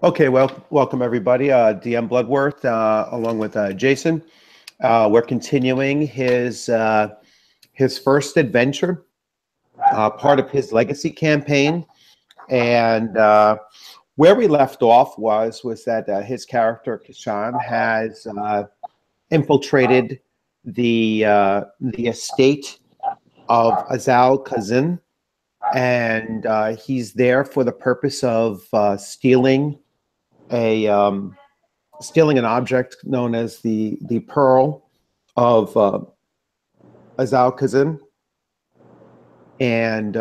Okay, well, welcome everybody. DM Bloodworth, along with Jason. We're continuing his first adventure, part of his legacy campaign, and where we left off was that his character Kishan has infiltrated the estate of Azao Khazin, and he's there for the purpose of a stealing an object known as the Pearl of Azao Khazin, and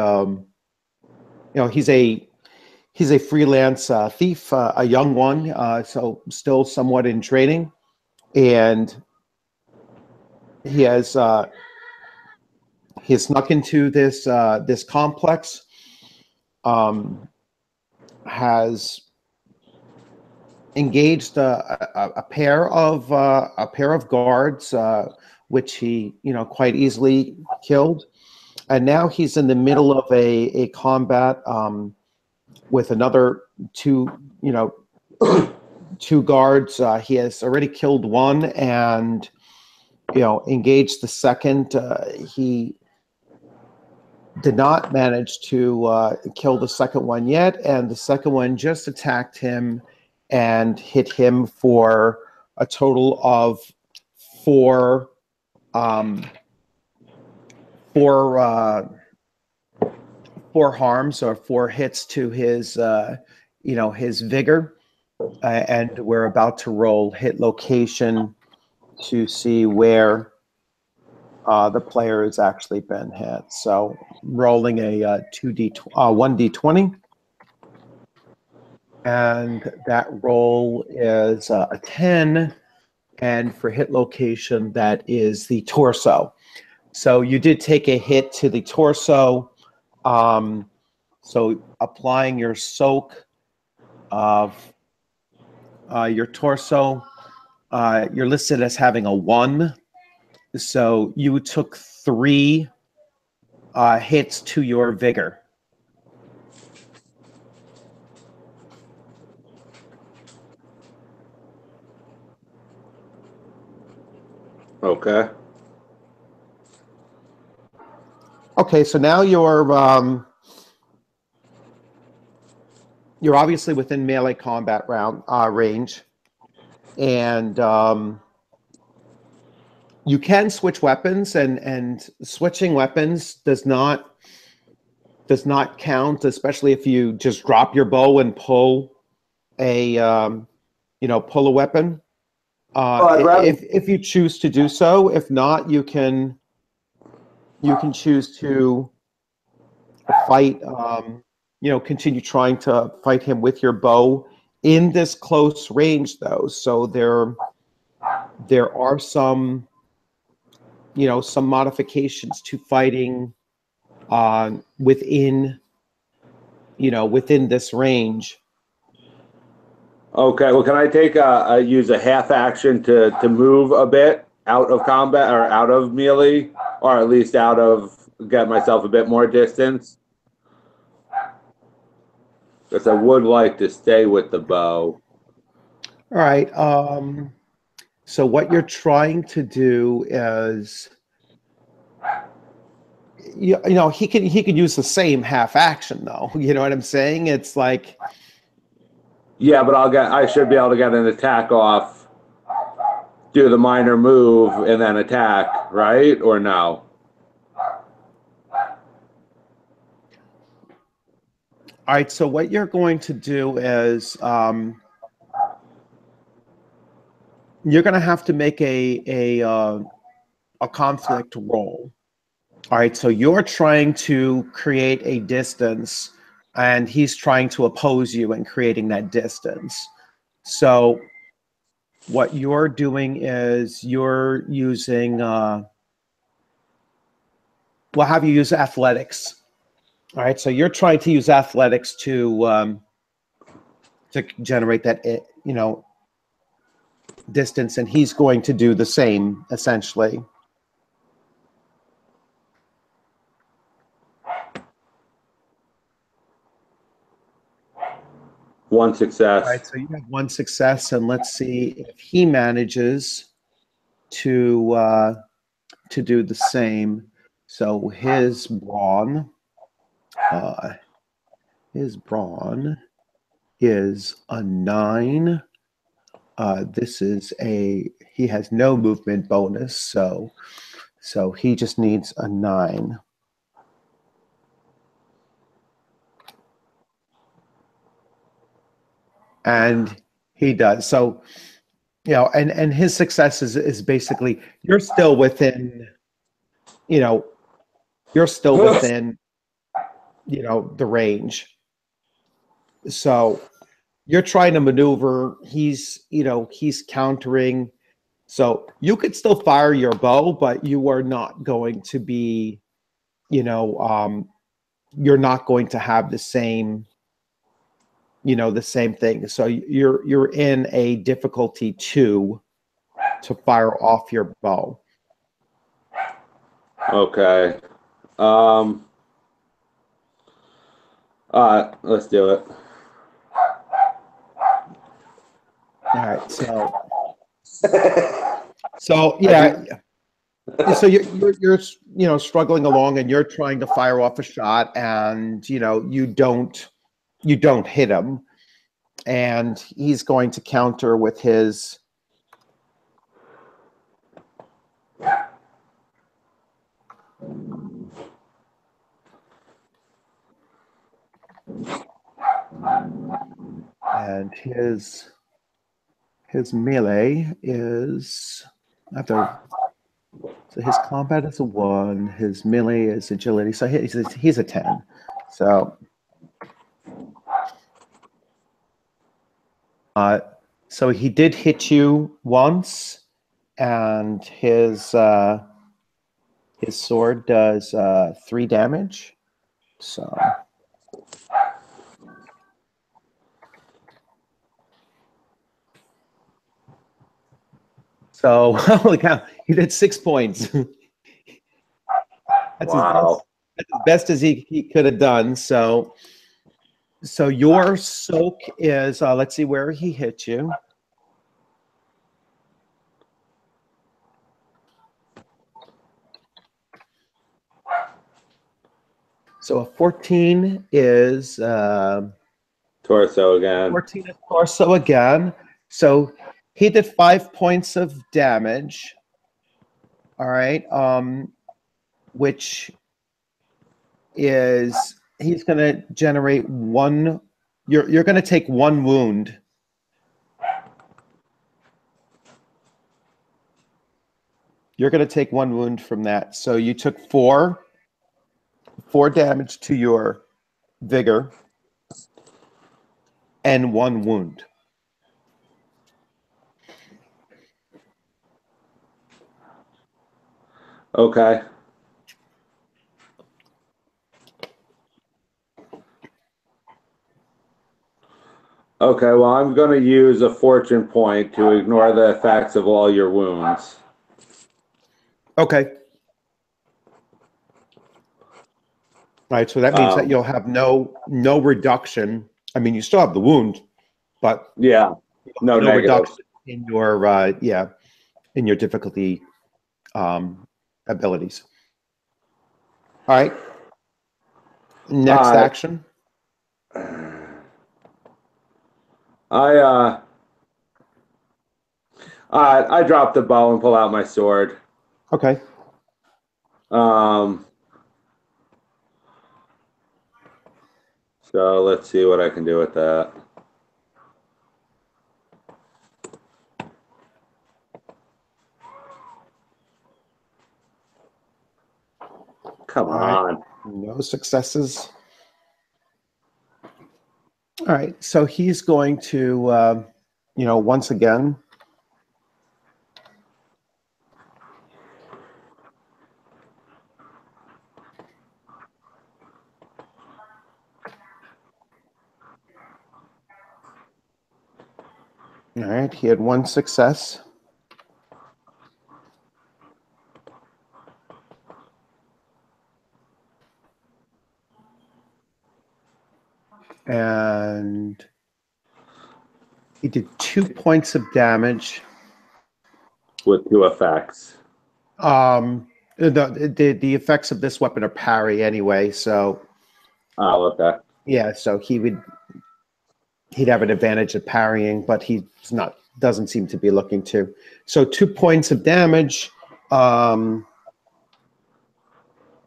he's a freelance thief, a young one, so still somewhat in training, and he has he has snuck into this complex, has engaged a pair of guards, which he quite easily killed, and now he's in the middle of a combat with another two guards. He has already killed one and engaged the second. He did not manage to kill the second one yet, and the second one just attacked him and hit him for a total of four harms, or four hits to his his vigor, and we're about to roll hit location to see where the player has actually been hit. So rolling a 1d20, and that roll is a 10, and for hit location that is the torso. So you did take a hit to the torso. So applying your soak of your torso, you're listed as having a 1. So you took 3 hits to your vigor. Okay. Okay, so now you're obviously within melee combat range, and you can switch weapons, and switching weapons does not count, especially if you just drop your bow and pull a pull a weapon. If you choose to do so. If not, you can choose to fight. Continue trying to fight him with your bow in this close range, though. So there are some some modifications to fighting within this range. Okay. Well, can I take use a half action to move a bit out of combat or out of melee, or at least get myself a bit more distance? Because I would like to stay with the bow. All right. So what you're trying to do is, he could use the same half action, though. You know what I'm saying? It's like, yeah, but I should be able to get an attack off, do the minor move, and then attack, right? Or no? All right. So what you're going to do is, you're going to have to make a conflict roll. All right. So you're trying to create a distance, and he's trying to oppose you in creating that distance. So what you're doing is you're using, we'll have you use athletics. All right. So you're trying to use athletics to generate that, distance, and he's going to do the same, essentially. One success. All right, so you have one success, and let's see if he manages to do the same. So his brawn is a 9. He has no movement bonus, so he just needs a 9. And he does. So, and his success is basically you're still within, you're still within, the range. So you're trying to maneuver. He's countering. So you could still fire your bow, but you are not going to be, you're not going to have the same, the same thing. So you're in a difficulty 2 to fire off your bow. Okay. Let's do it. All right. So yeah. So you're struggling along, and you're trying to fire off a shot, and you don't hit him, and he's going to counter with his. And his melee is so his combat is a 1, his melee is agility, so he's a 10. So he did hit you once, and his sword does 3 damage. So holy cow, he did 6 points. Wow. That's as best as he could have done. So your soak is let's see where he hit you. So a 14 is torso again. 14 is torso again. So he did 5 points of damage. All right. Which is he's going to generate 1. You're going to take 1 wound. You're going to take 1 wound from that. So you took 4 damage to your vigor and 1 wound. Okay. Okay, well, I'm going to use a fortune point to ignore the effects of all your wounds. Okay. All right, so that means that you'll have no reduction. I mean, you still have the wound, but yeah, no reduction in your in your difficulty abilities. All right. Next action. I drop the bow and pull out my sword. Okay. So let's see what I can do with that. Come on. No successes. All right. So he's going to, once again. All right. He had 1 success. And He did 2 points of damage. With 2 effects. The effects of this weapon are parry anyway, so. Oh, okay. Yeah, so he'd have an advantage at parrying, but doesn't seem to be looking to. So 2 points of damage.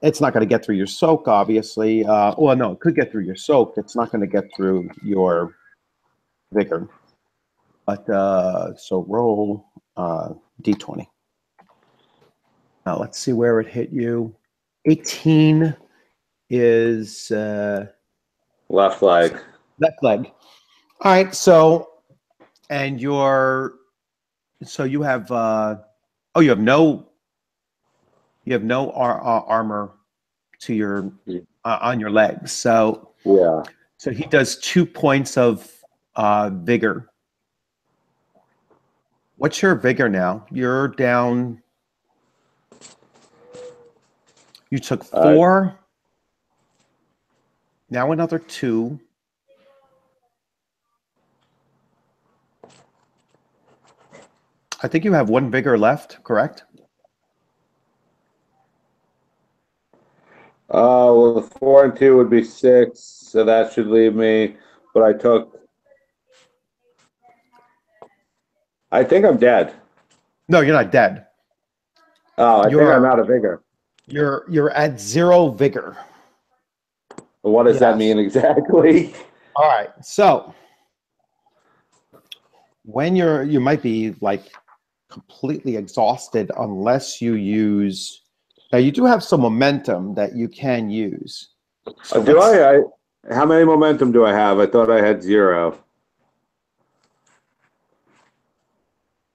It's not going to get through your soak, obviously. Well, no, it could get through your soak. It's not going to get through your vigor. But so roll d20. Now let's see where it hit you. 18 is left leg. Left leg. All right. So, and you have you have no armor to your on your legs. So yeah. So he does 2 points of vigor. What's your vigor now? You're down. You took 4. Now another 2. I think you have 1 vigor left, correct? Well, the 4 and 2 would be 6, so that should leave me. But I think I'm dead. No, you're not dead. Oh, I think I'm out of vigor. You're at 0 vigor. What does that mean exactly? All right. So when you might be like completely exhausted unless you use. Now you do have some momentum that you can use. So do how many momentum do I have? I thought I had 0.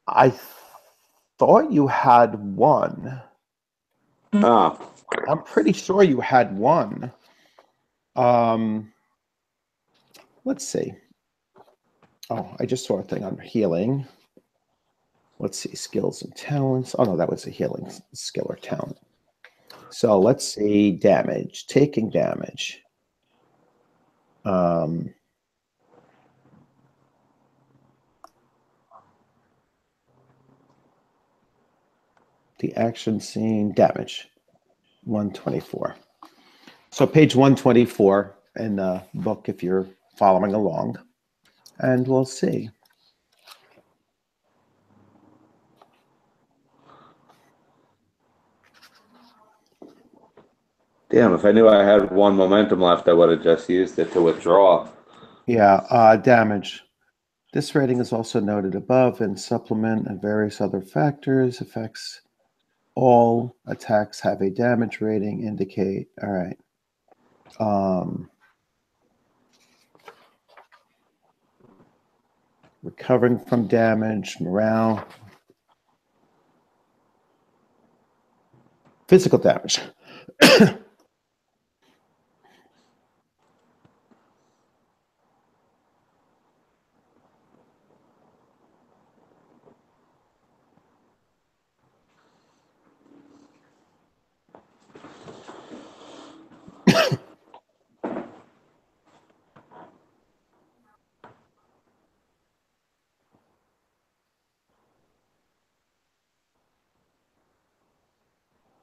I thought you had 1. Oh. I'm pretty sure you had 1. Let's see. Oh, I just saw a thing on healing. Let's see, skills and talents. Oh no, that was a healing skill or talent. So let's see, damage, taking damage. The action scene, damage, 124. So page 124 in the book if you're following along. And we'll see. Damn, if I knew I had 1 momentum left, I would have just used it to withdraw. Yeah, damage. This rating is also noted above and supplement and various other factors. Effects. All attacks have a damage rating indicate. All right. Recovering from damage, morale. Physical damage.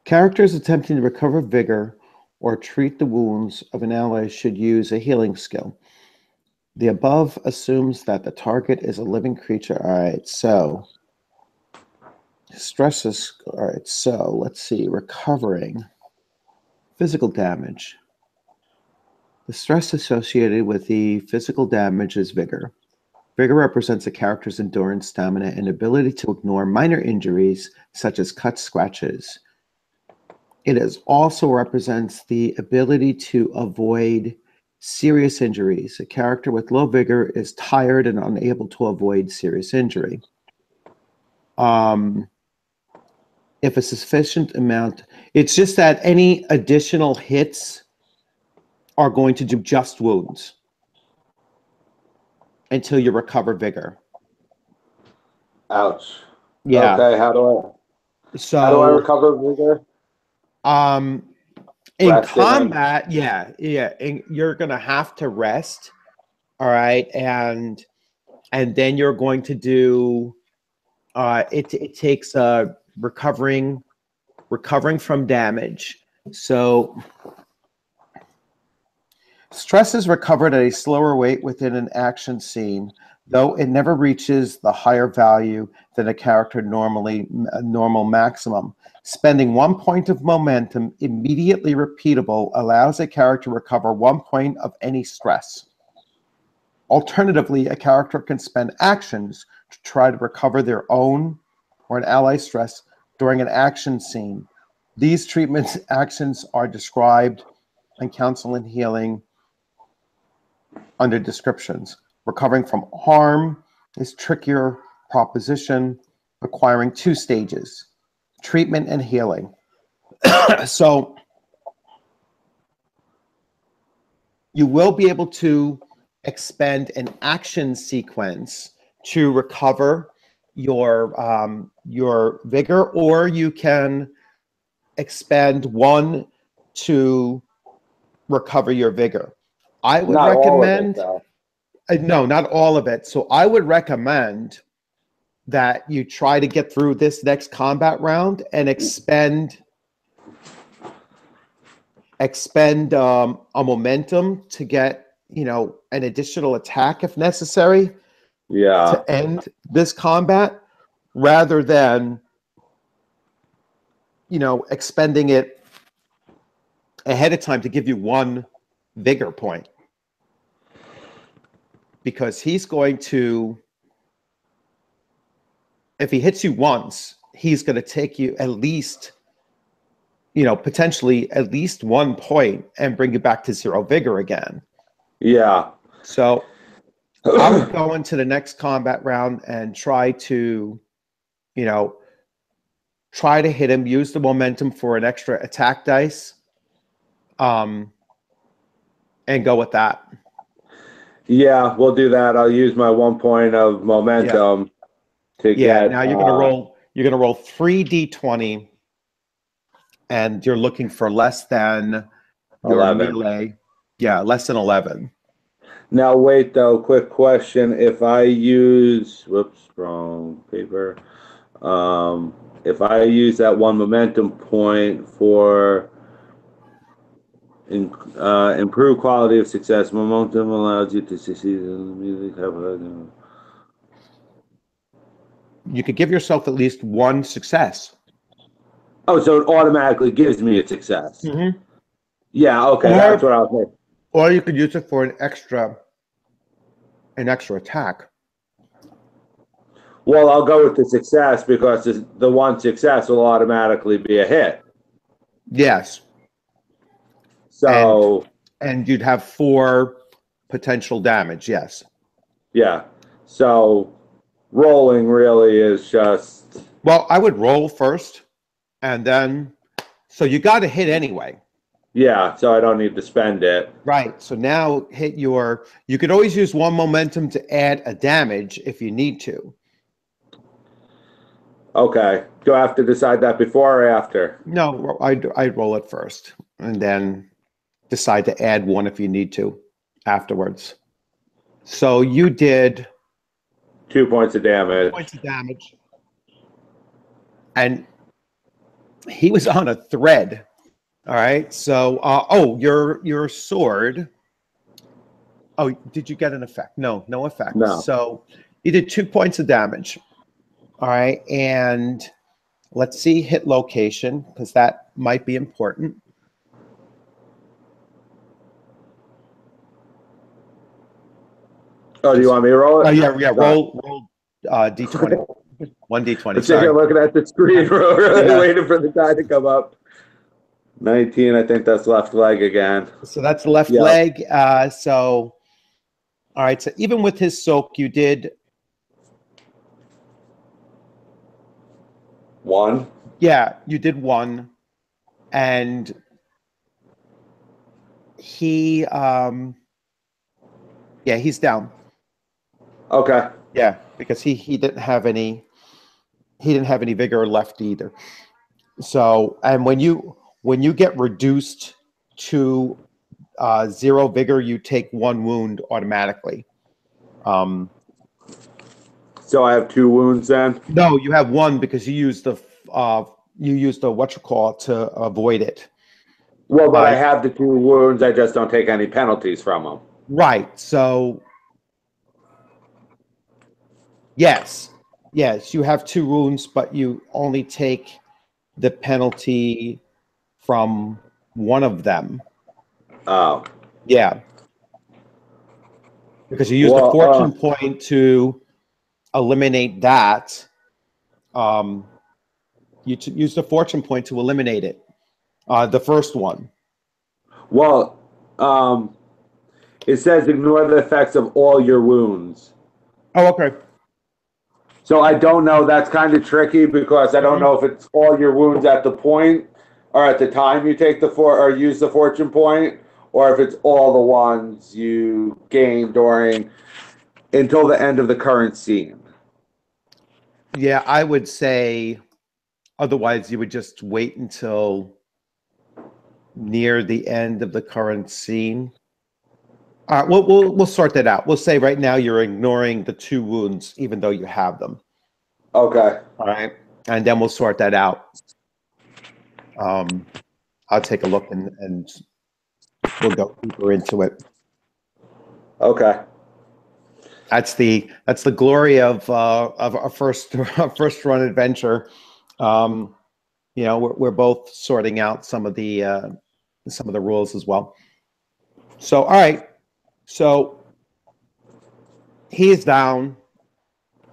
Characters attempting to recover vigor or treat the wounds of an ally should use a healing skill. The above assumes that the target is a living creature. All right, so stresses. All right, so let's see. Recovering physical damage. The stress associated with the physical damage is vigor. Vigor represents a character's endurance, stamina, and ability to ignore minor injuries such as cuts, scratches. It also represents the ability to avoid serious injuries. A character with low vigor is tired and unable to avoid serious injury. If a sufficient amount, it's just that any additional hits are going to do just wounds until you recover vigor. Ouch. Yeah. Okay, how do I recover vigor? In combat, you're gonna have to rest. All right, and and then you're going to do. It takes recovering from damage. So stress is recovered at a slower rate within an action scene, though it never reaches the higher value than a character normal maximum. Spending 1 point of momentum immediately repeatable allows a character to recover 1 point of any stress. Alternatively, a character can spend actions to try to recover their own or an ally's stress during an action scene. These treatment actions are described in Counsel and Healing under descriptions. Recovering from harm is trickier proposition, requiring 2 stages, treatment and healing. So you will be able to expend an action sequence to recover your vigor, or you can expend 1 to recover your vigor. I would recommend no, not all of it. So I would recommend that you try to get through this next combat round and expend a momentum to get, an additional attack if necessary. Yeah. To end this combat, rather than, expending it ahead of time to give you 1 vigor point. Because he's going to, if he hits you once, he's going to take you at least, potentially at least 1 point and bring you back to 0 vigor again. Yeah. So I would go into the next combat round and try to hit him, use the momentum for an extra attack dice, and go with that. Yeah, we'll do that. I'll use my 1 point of momentum to get. Now you're gonna roll. You're gonna roll 3d20, and you're looking for less than your 11. melee. Yeah, less than 11. Now wait though. Quick question: if I use, wrong paper. If I use that 1 momentum point for improved quality of success, momentum allows you to succeed in You could give yourself at least 1 success. Oh, so it automatically gives me a success. Mm-hmm. Yeah, okay, that's what I was thinking. Or you could use it for an extra attack. Well, I'll go with the success because the 1 success will automatically be a hit. Yes. So. And you'd have 4 potential damage. Yes. Yeah. So rolling really is just. Well, I would roll first, and then, so you got to hit anyway. Yeah, so I don't need to spend it. Right. So now you could always use 1 momentum to add a damage if you need to. Okay. Do I have to decide that before or after? No, I'd roll it first and then decide to add 1 if you need to afterwards. So you did 2 points of damage. 2 points of damage. And he was on a thread. All right. So, your sword. Oh, did you get an effect? No effect. No. So you did 2 points of damage. All right. And let's see hit location, because that might be important. Oh, do you want me to roll it? Oh, yeah. Roll D20. 1 D20. I'm sitting here looking at the screen, waiting for the die to come up. 19, I think that's left leg again. So that's the left leg. All right. So even with his soak, you did 1. Yeah, you did 1, and he, he's down. Okay. Yeah, because he didn't have any vigor left either. So, and when you get reduced to 0 vigor, you take 1 wound automatically. So I have 2 wounds then? No, you have 1 because you used the whatchamacallit to avoid it. Well, but I have the 2 wounds. I just don't take any penalties from them. Right. So yes, you have 2 wounds, but you only take the penalty from one of them. Oh. Yeah. Because you used a fortune point to eliminate that. You used a fortune point to eliminate it. The first one. Well, it says ignore the effects of all your wounds. Oh, okay. So I don't know. That's kind of tricky because I don't know if it's all your wounds at the point or at the time you take or use the fortune point, or if it's all the ones you gain until the end of the current scene. Yeah, I would say otherwise you would just wait until near the end of the current scene. All right, we'll sort that out. We'll say right now you're ignoring the 2 wounds, even though you have them. Okay. All right, and then we'll sort that out. I'll take a look and we'll go deeper into it. Okay. That's the glory of our first run adventure. You know, we're both sorting out some of the rules as well. So, all right. So he is down,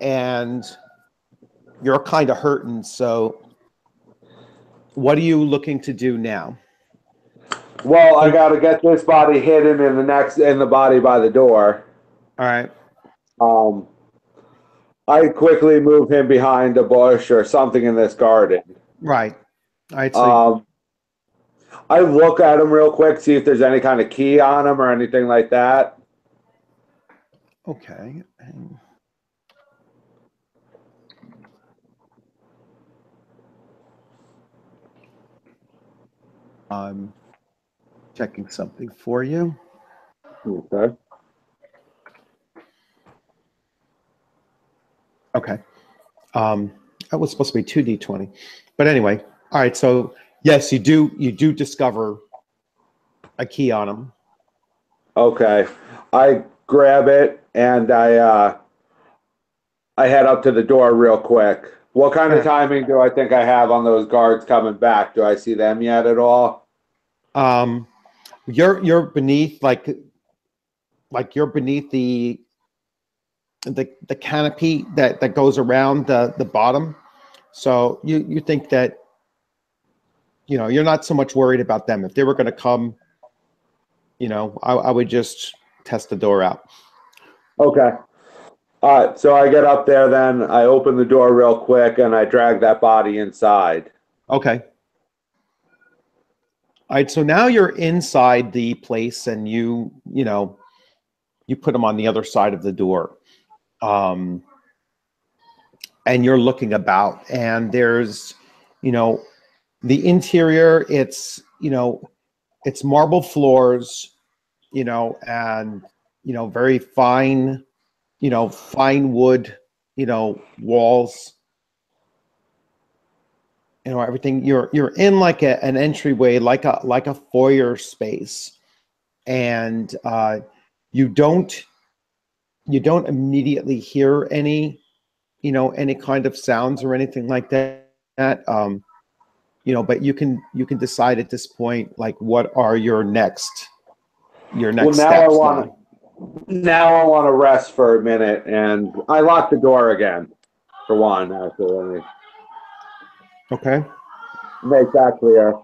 and you're kind of hurting. So, what are you looking to do now? Well, I got to get this body hidden in the body by the door. All right. I quickly move him behind a bush or something in this garden. Right. All right. So I look at him real quick, see if there's any kind of key on him or anything like that. okay. I'm checking something for you. Okay. Okay. That was supposed to be 2d20, but anyway. All right. So yes, you do discover a key on him. Okay. I grab it and I head up to the door real quick. What kind of timing do I think I have on those guards coming back? Do I see them yet at all? You're beneath you're beneath the canopy that goes around the bottom. So you think that you're not so much worried about them. If they were going to come, I would just test the door out. Okay. All right. So I get up there then. I open the door real quick and I drag that body inside. Okay. All right. So now you're inside the place, and you put them on the other side of the door, and you're looking about, and there's, the interior. It's marble floors, and very fine, fine wood, walls. Everything. You're in like an entryway, like a foyer space, and you don't immediately hear any any kind of sounds or anything like that. But you can decide at this point, like, what are your next steps now. Now I want to rest for a minute, and I lock the door again for one. Actually, Okay. Make that clear.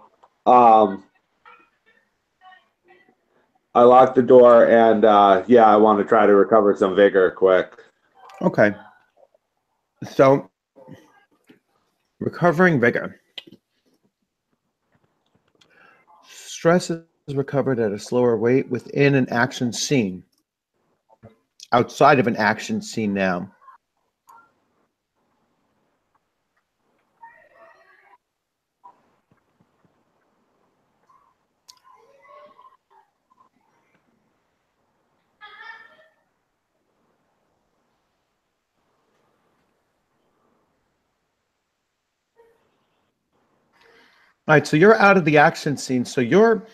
I lock the door, and I want to try to recover some vigor quick. Okay. So, recovering vigor. Stress is recovered at a slower rate within an action scene. Outside of an action scene now. All right, so you're out of the action scene. So your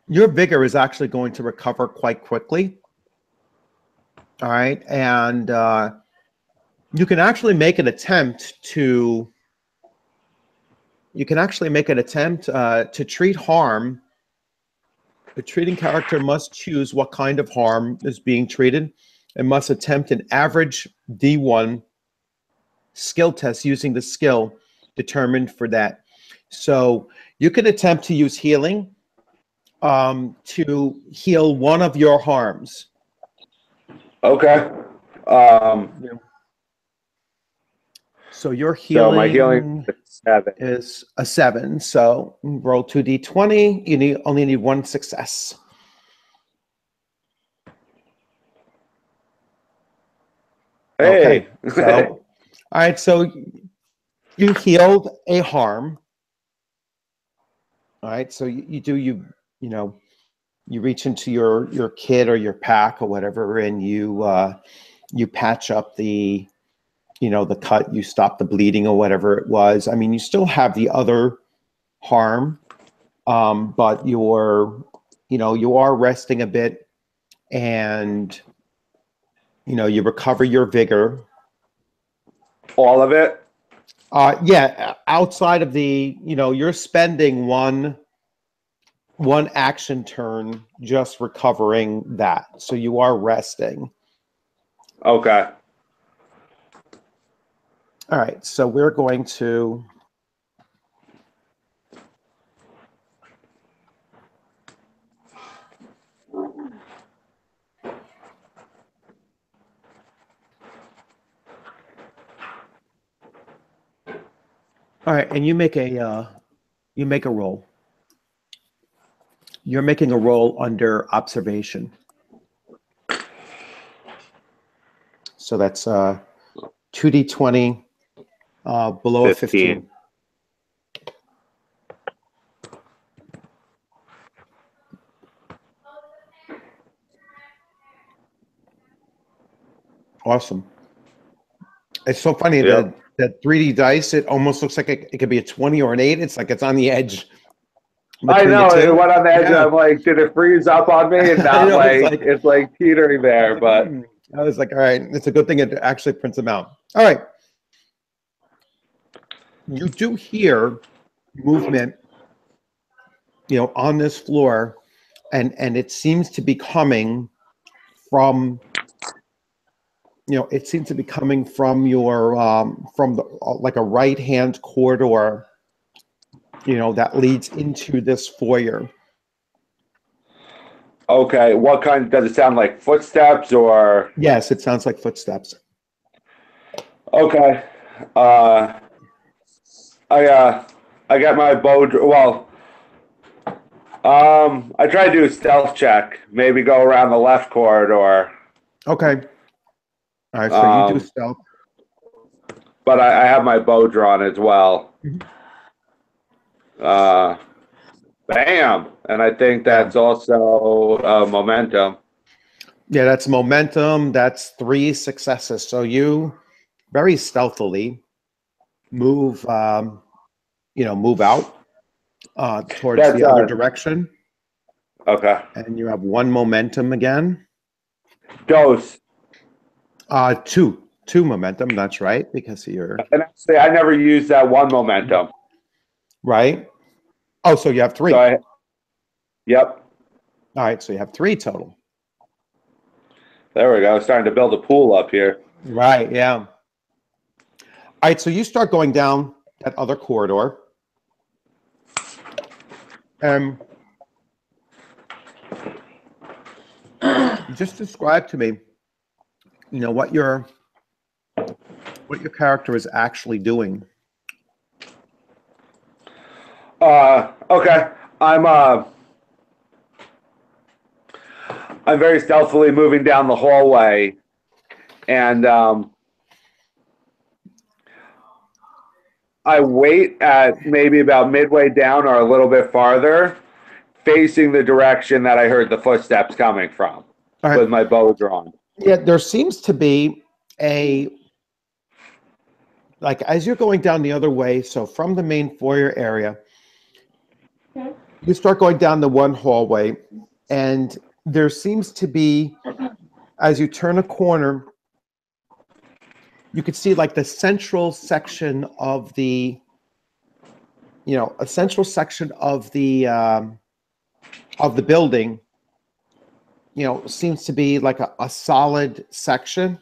vigor is actually going to recover quite quickly. All right, and you can actually make an attempt to. You can actually make an attempt to treat harm. The treating character must choose what kind of harm is being treated and must attempt an average D1 skill test using the skill determined for that. So you can attempt to use healing to heal one of your harms. Okay. So your healing, so my healing is a 7. So roll 2d20. You only need 1 success. Hey. Okay. So, all right. So you healed a harm. All right. So you reach into your kit or your pack or whatever, and you patch up the the cut, you stop the bleeding or whatever it was. I mean, you still have the other harm, but you are resting a bit, and you recover your vigor. All of it? Yeah, outside of the, you're spending one action turn just recovering that. So you are resting. Okay. All right, so we're going to all right, and you make a roll. You're making a roll under observation. So that's 2d20 below 15. Awesome. It's so funny that 3D dice, it almost looks like it could be a 20 or an 8. It's like it's on the edge. I know, it went on the edge. Yeah. I'm like, did it freeze up on me? And not it's like teetering there, but I was like, all right, it's a good thing it actually prints them out. All right. You do hear movement, on this floor, and it seems to be coming from it seems to be coming from your from the like a right-hand corridor, that leads into this foyer. Okay, what kind? Does it sound like footsteps or? Yes, it sounds like footsteps. Okay, I got my bow. Well, I try to do a stealth check. Maybe go around the left corridor. Okay. All right, so you do stealth. But I have my bow drawn as well. Bam! And I think that's also momentum. Yeah, that's momentum. That's 3 successes. So you very stealthily move, move out towards the other direction. Okay. And you have 1 momentum again. Dose. 2 momentum. That's right, because you're. And actually, I never used that 1 momentum. Right. Oh, so you have 3. So yep. All right, so you have 3 total. There we go. Starting to build a pool up here. Right. Yeah. All right, so you start going down that other corridor. Just describe to me, what your character is actually doing. Okay. I'm very stealthily moving down the hallway, and I wait at maybe about midway down or a little bit farther, facing the direction that I heard the footsteps coming from, with my bow drawn. Yeah, there seems to be as you're going down the other way, so from the main foyer area, You start going down the one hallway, and there seems to be, as you turn a corner, you could see like the central section of the, a central section of the building, seems to be like a solid section,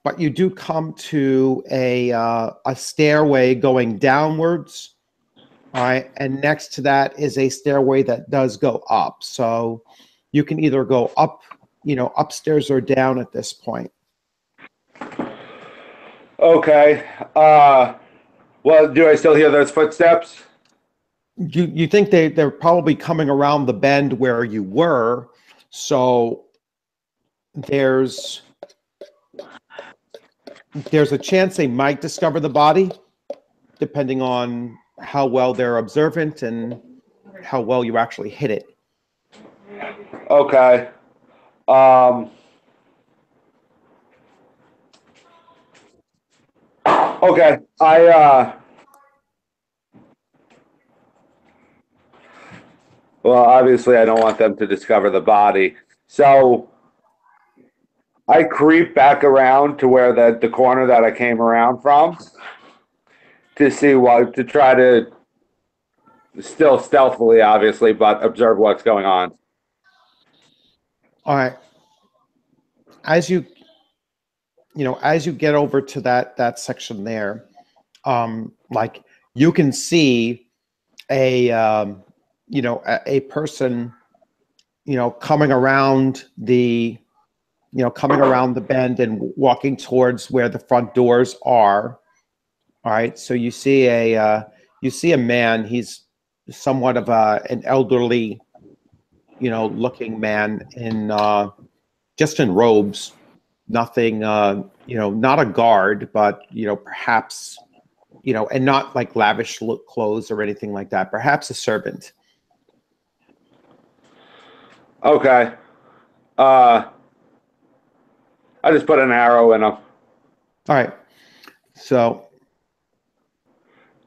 but you do come to a stairway going downwards. All right, and next to that is a stairway that does go up. So you can either go up, upstairs or down at this point. Okay. Well, do I still hear those footsteps? You think they're probably coming around the bend where you were, so there's a chance they might discover the body, depending on how well they're observant and how well you actually hit it. Okay. Okay. Well, obviously I don't want them to discover the body. So I creep back around to where the corner that I came around from to try to still stealthily, obviously, but observe what's going on. All right. As you get over to that section there, like you can see a person, coming around the bend and walking towards where the front doors are. All right. So you see a man. He's somewhat of an elderly, looking man in just in robes. Nothing, not a guard, but perhaps, and not like lavish clothes or anything like that. Perhaps a servant. Okay. I just put an arrow in him. All right. So,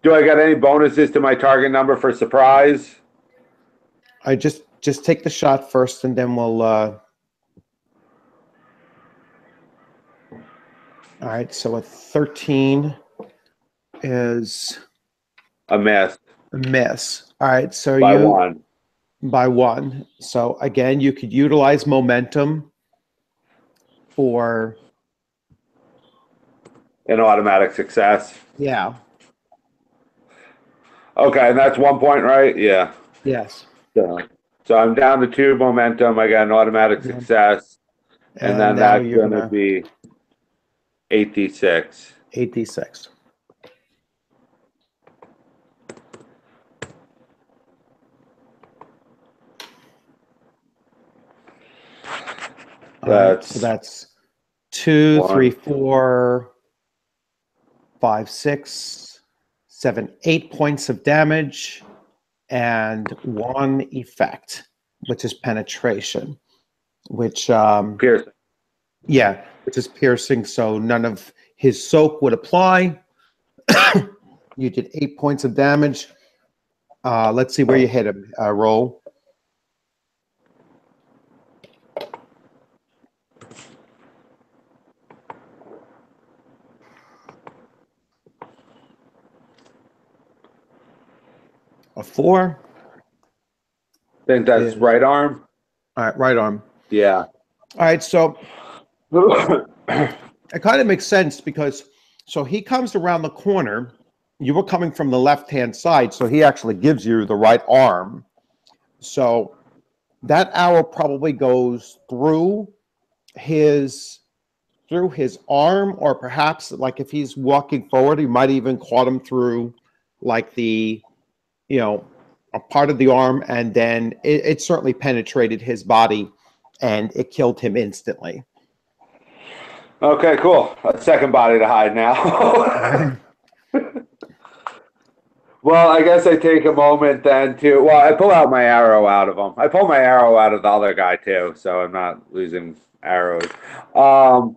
do I get any bonuses to my target number for surprise? I just take the shot first, and then we'll. All right. So a 13 is a miss. A miss. All right. So by one. So again, you could utilize momentum for an automatic success. Yeah. Okay, and that's 1 point, right? Yeah. Yes. So I'm down to 2 momentum. I got an automatic success. And then that's going to be 8d6. 8d6. So that's 2, 3, 4, 5, 6, 7, 8 points of damage, and 1 effect, which is penetration, which piercing. Yeah, which is piercing. So none of his soak would apply. You did 8 points of damage. Let's see where you hit him. Roll. A 4. I think that's right arm. All right, right arm. Yeah. All right, so it kind of makes sense because he comes around the corner. You were coming from the left-hand side, so he actually gives you the right arm. So that arrow probably goes through his arm, or perhaps like if he's walking forward, he might even caught him through like the, a part of the arm, and then it certainly penetrated his body and it killed him instantly. Okay, cool. A second body to hide now. Well, I guess I take a moment then to, I pull out my arrow out of him. I pull my arrow out of the other guy too, so I'm not losing arrows. I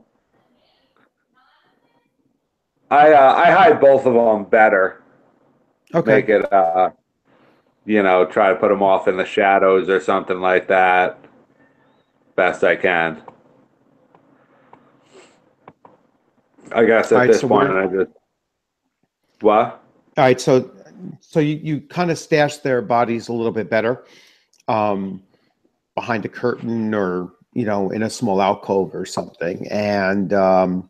hide both of them better. Okay. Make it, try to put them off in the shadows or something like that. Best I can. I guess at this point, I just what? All right, so you kind of stash their bodies a little bit better, behind a curtain or in a small alcove or something, and so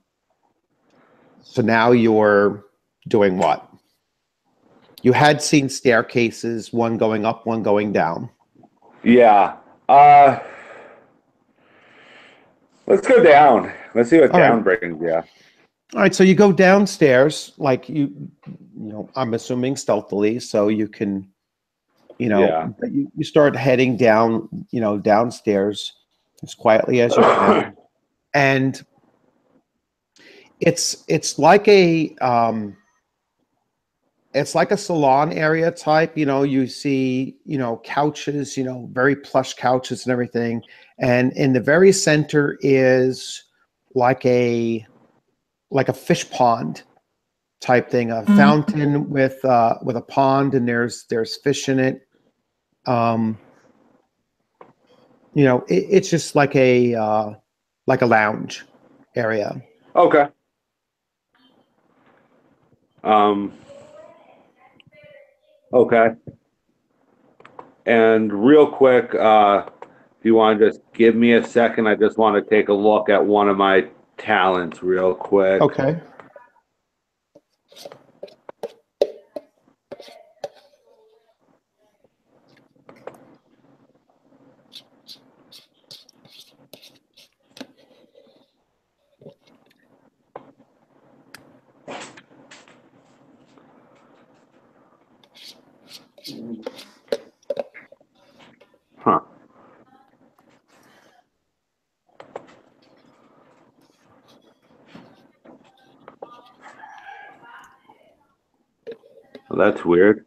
now you're doing what? You had seen staircases, one going up, one going down. Yeah. Let's go down. Let's see what down brings. Yeah. All right, so you go downstairs, like I'm assuming stealthily, so you can, you start heading down, downstairs as quietly as you can, and it's like a salon area type. You see, couches, very plush couches and everything, and in the very center is like a fish pond type thing, a fountain with a pond, and there's fish in it. It's just like a lounge area. Okay. Okay. And real quick, if you want to just give me a second, I just want to take a look at one of my talents real quick. Okay. Huh. Well, that's weird.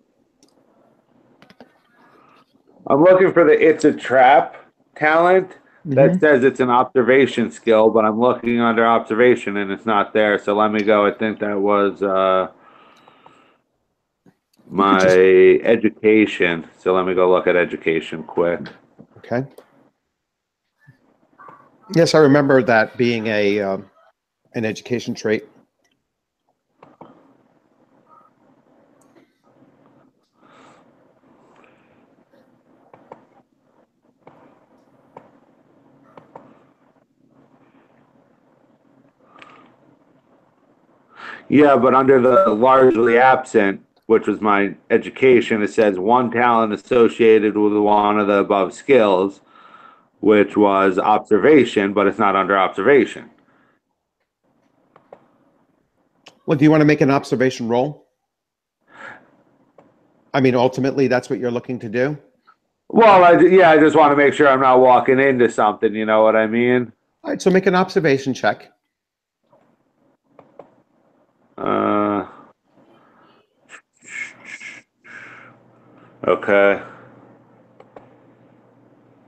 I'm looking for the "It's a Trap" talent that says it's an observation skill, but I'm looking under observation and it's not there. So let me go. I think that was my education. So let me go look at education quick. Okay. Yes, I remember that being an education trait. Yeah, but under the largely absent, which was my education, it says one talent associated with one of the above skills, which was observation, but it's not under observation. Well, do you want to make an observation roll? I mean, ultimately, that's what you're looking to do? Well, I just want to make sure I'm not walking into something, you know what I mean? All right, so make an observation check. Okay.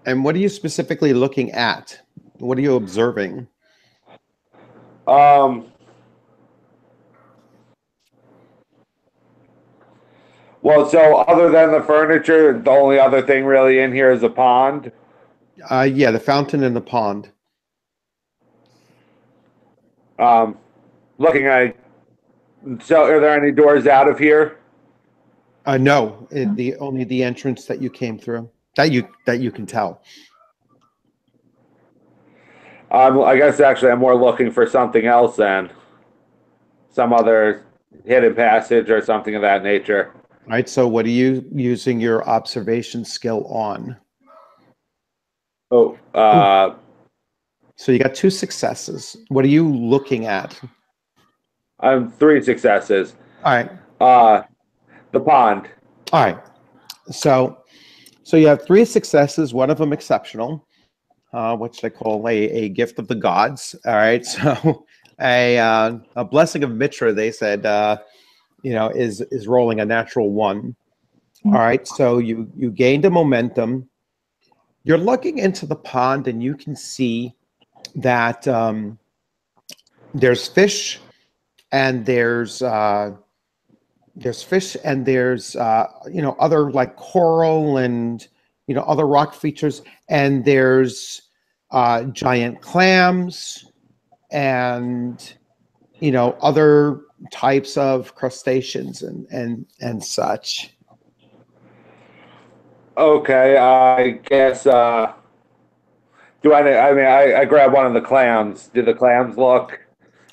And what are you specifically looking at? What are you observing? Well, so other than the furniture, the only other thing really in here is a pond. Yeah, the fountain and the pond. Looking at. So, are there any doors out of here? No, only the entrance that you came through that you can tell. I guess actually I'm more looking for something else then. Some other hidden passage or something of that nature. All right, so what are you using your observation skill on? Oh, so you got 2 successes. What are you looking at? I'm 3 successes. All right. The pond. All right. So you have 3 successes, one of them exceptional, which they call a gift of the gods. All right. So a blessing of Mitra, they said, is rolling a natural 1. All right. So you gained a momentum. You're looking into the pond and you can see that there's fish and there's there's fish, and there's other like coral and other rock features, and there's giant clams and other types of crustaceans and such. Okay, I guess. Do I? I mean, I grab one of the clams. Do the clams look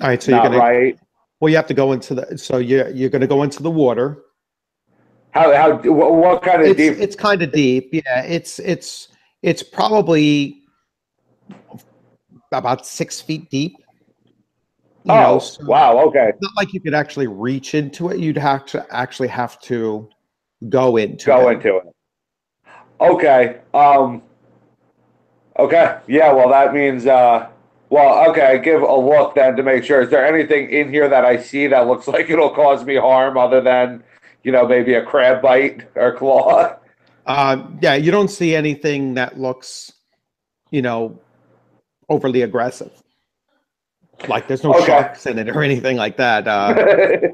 All right, so not right? well, you have to go into the, so you're going to go into the water. What kind of deep? It's kind of deep. Yeah, it's probably about 6 feet deep. Oh, wow. Okay. It's not like you could actually reach into it. You'd have to actually have to go into Go it. into it. Okay. Okay. Yeah. Well, that means. Well, okay. I give a look then to make sure. Is there anything in here that I see that looks like it'll cause me harm, other than, maybe a crab bite or claw? Yeah, you don't see anything that looks, overly aggressive. Like there's no sharks in it or anything like that.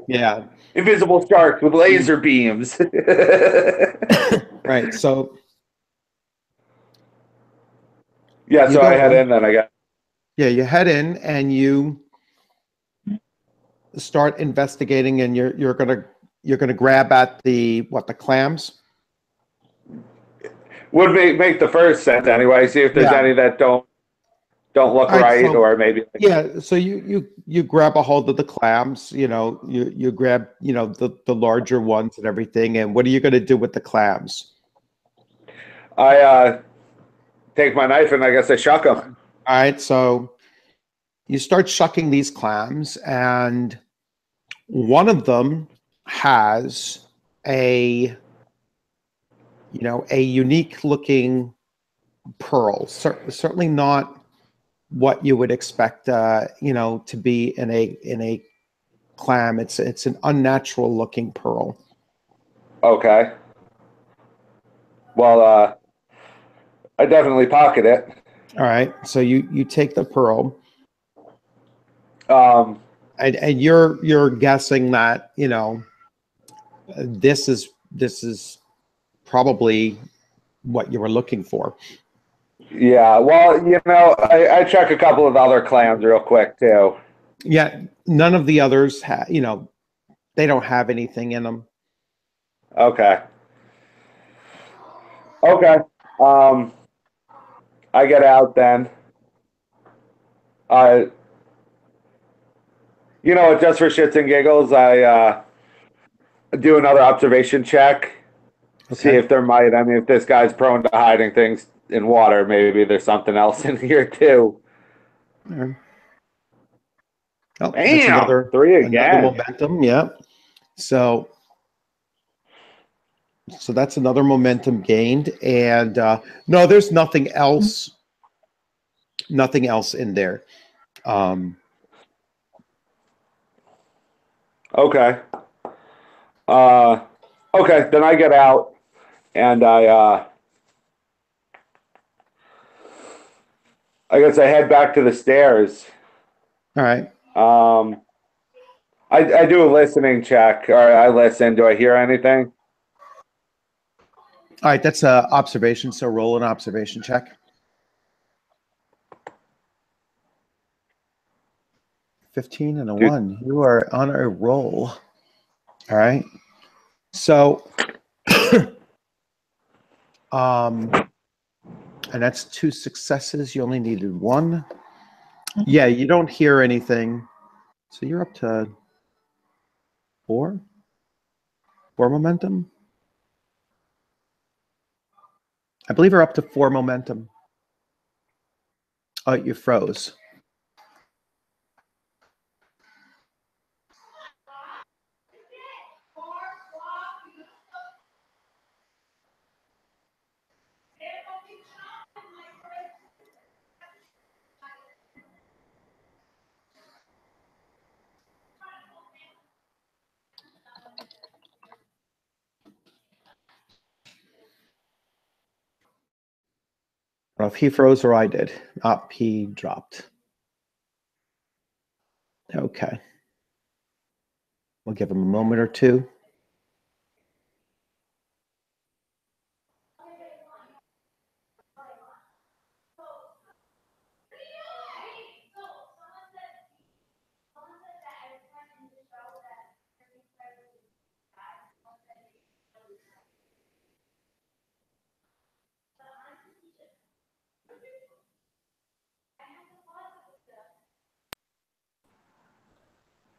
Yeah. Invisible sharks with laser beams. Right. So. Yeah. So I head in then, I guess. Yeah, you head in and you start investigating, and you're gonna grab at the clams. Would make the first sense anyway. See if there's any that don't look right, so, or maybe. Yeah. So you grab a hold of the clams. You grab the larger ones and everything. And what are you going to do with the clams? I take my knife and I guess I shuck them. All right. So you start shucking these clams, and one of them has a unique looking pearl. Certainly not what you would expect, to be in a clam. It's an unnatural looking pearl. Okay. Well, I definitely pocket it. All right. So you take the pearl, Um, and you're guessing that this is probably what you were looking for. yeah. Well, I check a couple of other clams real quick too. Yeah. None of the others they don't have anything in them. Okay. Okay. I get out then. Just for shits and giggles, I do another observation check. Okay. See if if this guy's prone to hiding things in water, maybe there's something else in here too. Right. Oh, Damn, that's 3 again. Another momentum, yeah. So that's another momentum gained, and no, there's nothing else. Nothing else in there. Okay. Okay, then I get out and I guess I head back to the stairs. All right. I do a listening check, or I listen. Do I hear anything? All right, that's an observation. So roll an observation check. 15 and a 1. You are on a roll. All right. So, and that's 2 successes. You only needed 1. Yeah, you don't hear anything. So you're up to 4 momentum. I believe you're up to 4 momentum. Oh, you froze. I don't know if he froze or I did. He dropped. Okay. We'll give him a moment or two.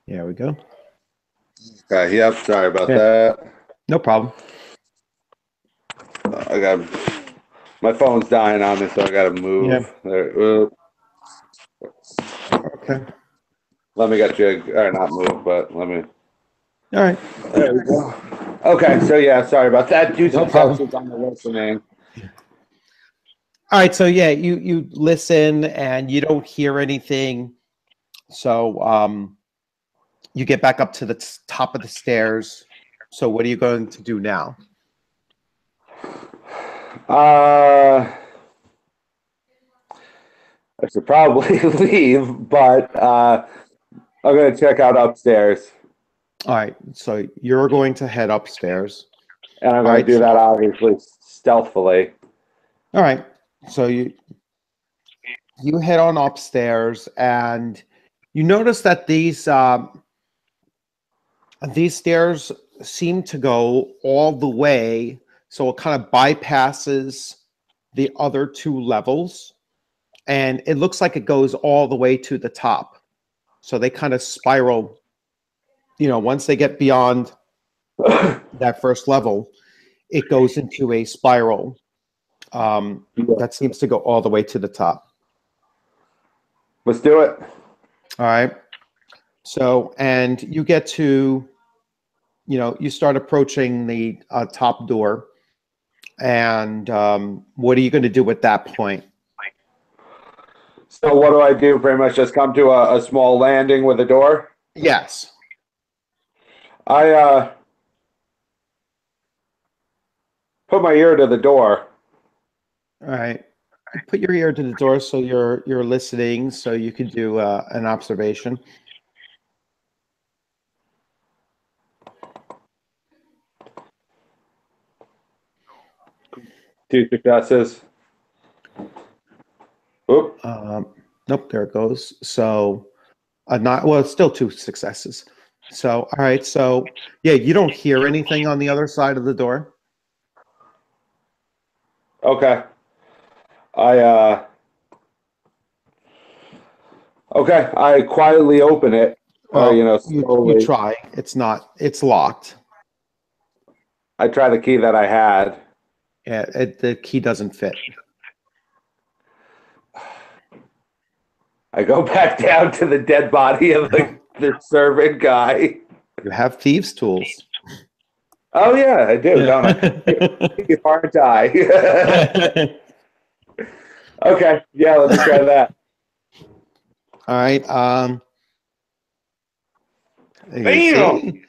There we go. Okay, yep, sorry about that. No problem. I got my phone's dying on me, so I gotta move. Yeah. There, Okay. let me get you, or not move, but let me. All right. There we go. Okay, so yeah, sorry about that. Two No problem. successes on the listening. All right. So yeah, you listen and you don't hear anything. So you get back up to the top of the stairs. So what are you going to do now? I should probably leave, but I'm gonna check out upstairs. All right. So you're going to head upstairs. And I'm All gonna right. do that obviously stealthily. All right. So you head on upstairs and you notice that these stairs seem to go all the way, so it kind of bypasses the other two levels, and it looks like it goes all the way to the top. So they kind of spiral, once they get beyond that first level, it goes into a spiral that seems to go all the way to the top. Let's do it. All right. So, and you get to, you start approaching the top door. And what are you going to do at that point? So what do I do? Pretty much just come to a small landing with a door? Yes. I put my ear to the door. All right. Put your ear to the door so you're listening, so you can do an observation. Two successes. Oop. Nope, there it goes. So, it's still two successes. So, all right. So, yeah, you don't hear anything on the other side of the door. Okay. I quietly open it. Well, slowly. you try. It's locked. I try the key that I had. Yeah, the key doesn't fit. I go back down to the dead body of the servant guy. You have thieves' tools. Oh yeah, I do, don't I? If aren't I? Okay, yeah, let me try that. All right. Bam!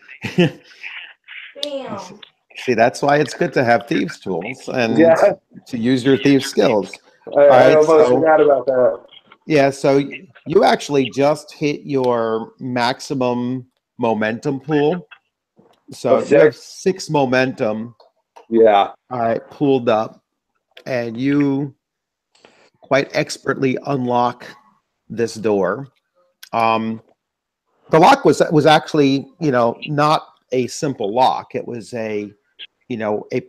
See, that's why it's good to have thieves' tools and to use your thieves' skills. I almost forgot about that. Yeah, so you actually just hit your maximum momentum pool. So you have 6 momentum. Yeah. All right, pooled up, and you quite expertly unlock this door. The lock was actually, not a simple lock. It was a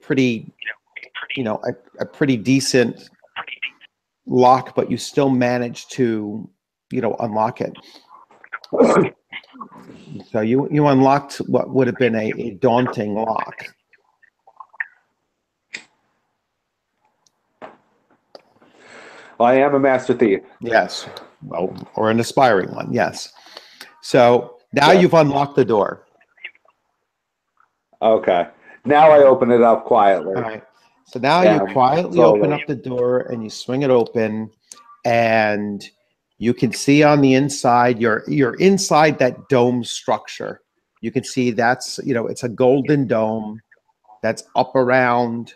pretty, a pretty decent lock, but you still managed to, unlock it. So you unlocked what would have been a daunting lock. I am a master thief. Yes. Well, or an aspiring one. Yes. So now you've unlocked the door. Okay. Now I open it up quietly. All right. So now you quietly open up the door and you swing it open, and you can see on the inside, you're inside that dome structure. You can see that's, it's a golden dome that's up around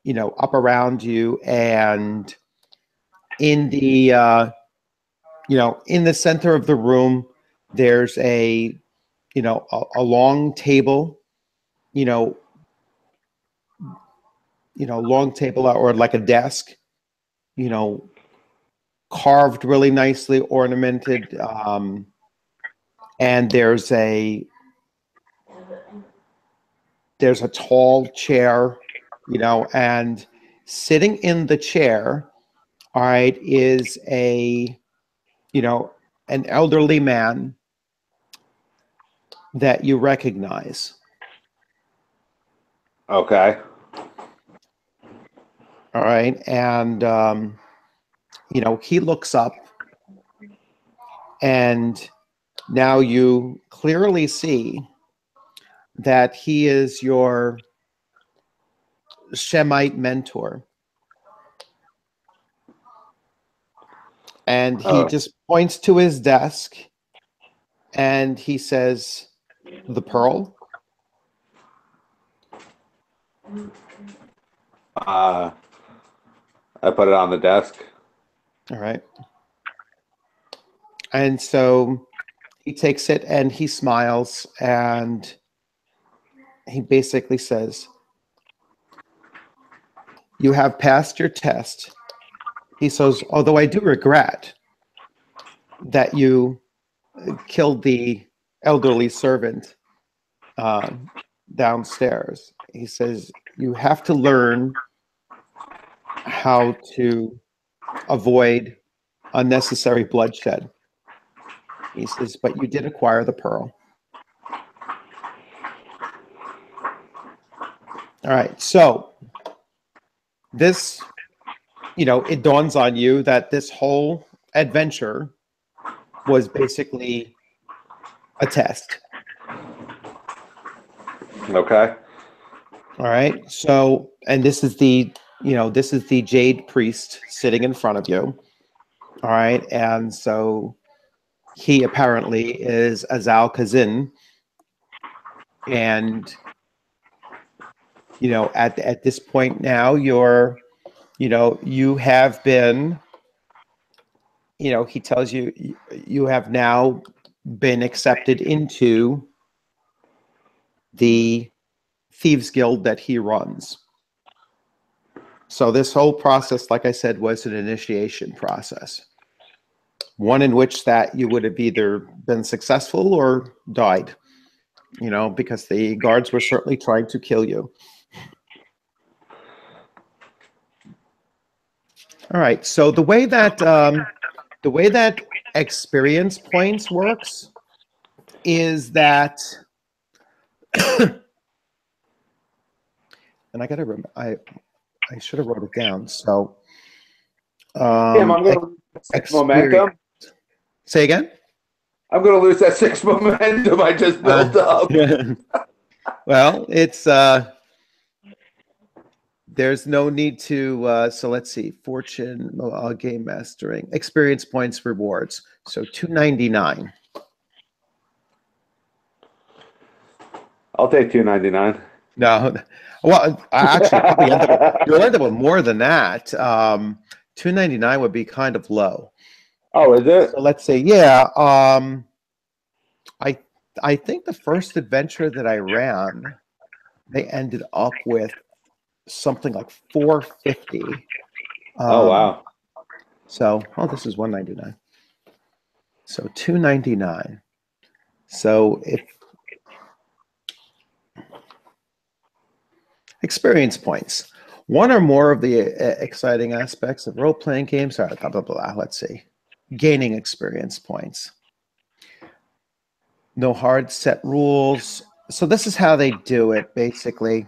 you, and in the in the center of the room, there's a long table, long table or like a desk, carved really nicely, ornamented, and there's a tall chair, and sitting in the chair, all right, is an elderly man, that you recognize. Okay. All right. And, you know, he looks up, and now you clearly see that he is your Shemite mentor. And he just points to his desk and he says, "The pearl?" I put it on the desk. All right. And so he takes it and he smiles and he basically says, "You have passed your test." He says, "Although I do regret that you killed the elderly servant downstairs." He says, "You have to learn how to avoid unnecessary bloodshed." He says, "But you did acquire the pearl." All right. So this, you know, it dawns on you that this whole adventure was basically a test. Okay. All right. So, and this is the, you know, this is the Jade Priest sitting in front of you. All right. And so he apparently is Azao Khazin. And, you know, at this point now, you're, you know, you have been, you know, he tells you, you have now been accepted into the Thieves Guild that he runs. So this whole process, like I said, was an initiation process. One in which that you would have either been successful or died, you know, because the guards were certainly trying to kill you. All right. So the way that experience points works is that, and I gotta remember, I should have wrote it down. So, Damn, I'm gonna lose that 6 momentum. Say again? I'm gonna lose that 6 momentum I just built up. Well, it's there's no need to. So let's see, fortune, game mastering, experience points, rewards. So 299. I'll take 299. No, well, actually, you'll end up with more than that. 299 would be kind of low. Oh, is it? So let's say, yeah. I think the first adventure that I ran, they ended up with something like 450. Oh wow. So, oh, this is 199. So 299. So if experience points, one or more of the exciting aspects of role-playing games are blah, blah, blah. Let's see. Gaining experience points. No hard set rules. So this is how they do it, basically.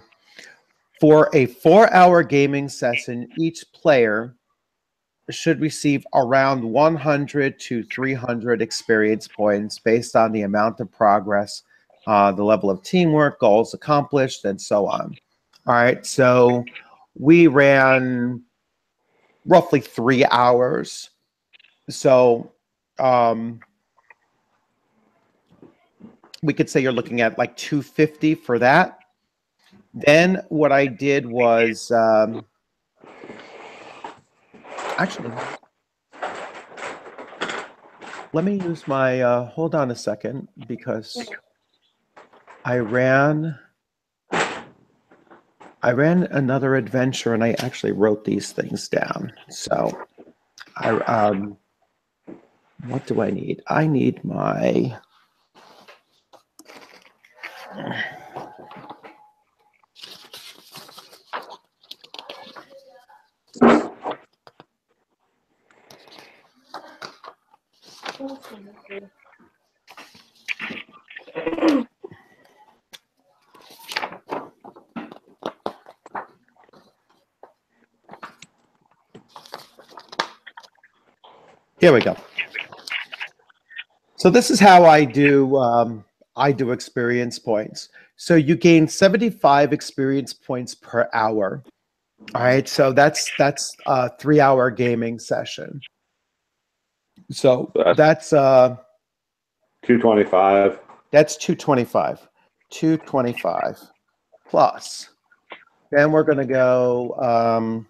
For a 4-hour gaming session, each player should receive around 100 to 300 experience points based on the amount of progress, the level of teamwork, goals accomplished, and so on. All right, so we ran roughly 3 hours. So we could say you're looking at like 250 for that. Then what I did was actually, let me use my hold on a second, because I ran another adventure and I actually wrote these things down. So what do I need? I need my Here we go. So this is how I do experience points. So you gain 75 experience points per hour. All right, so that's a 3-hour gaming session. So that's 225. That's 225. 225 plus. Then we're going to go.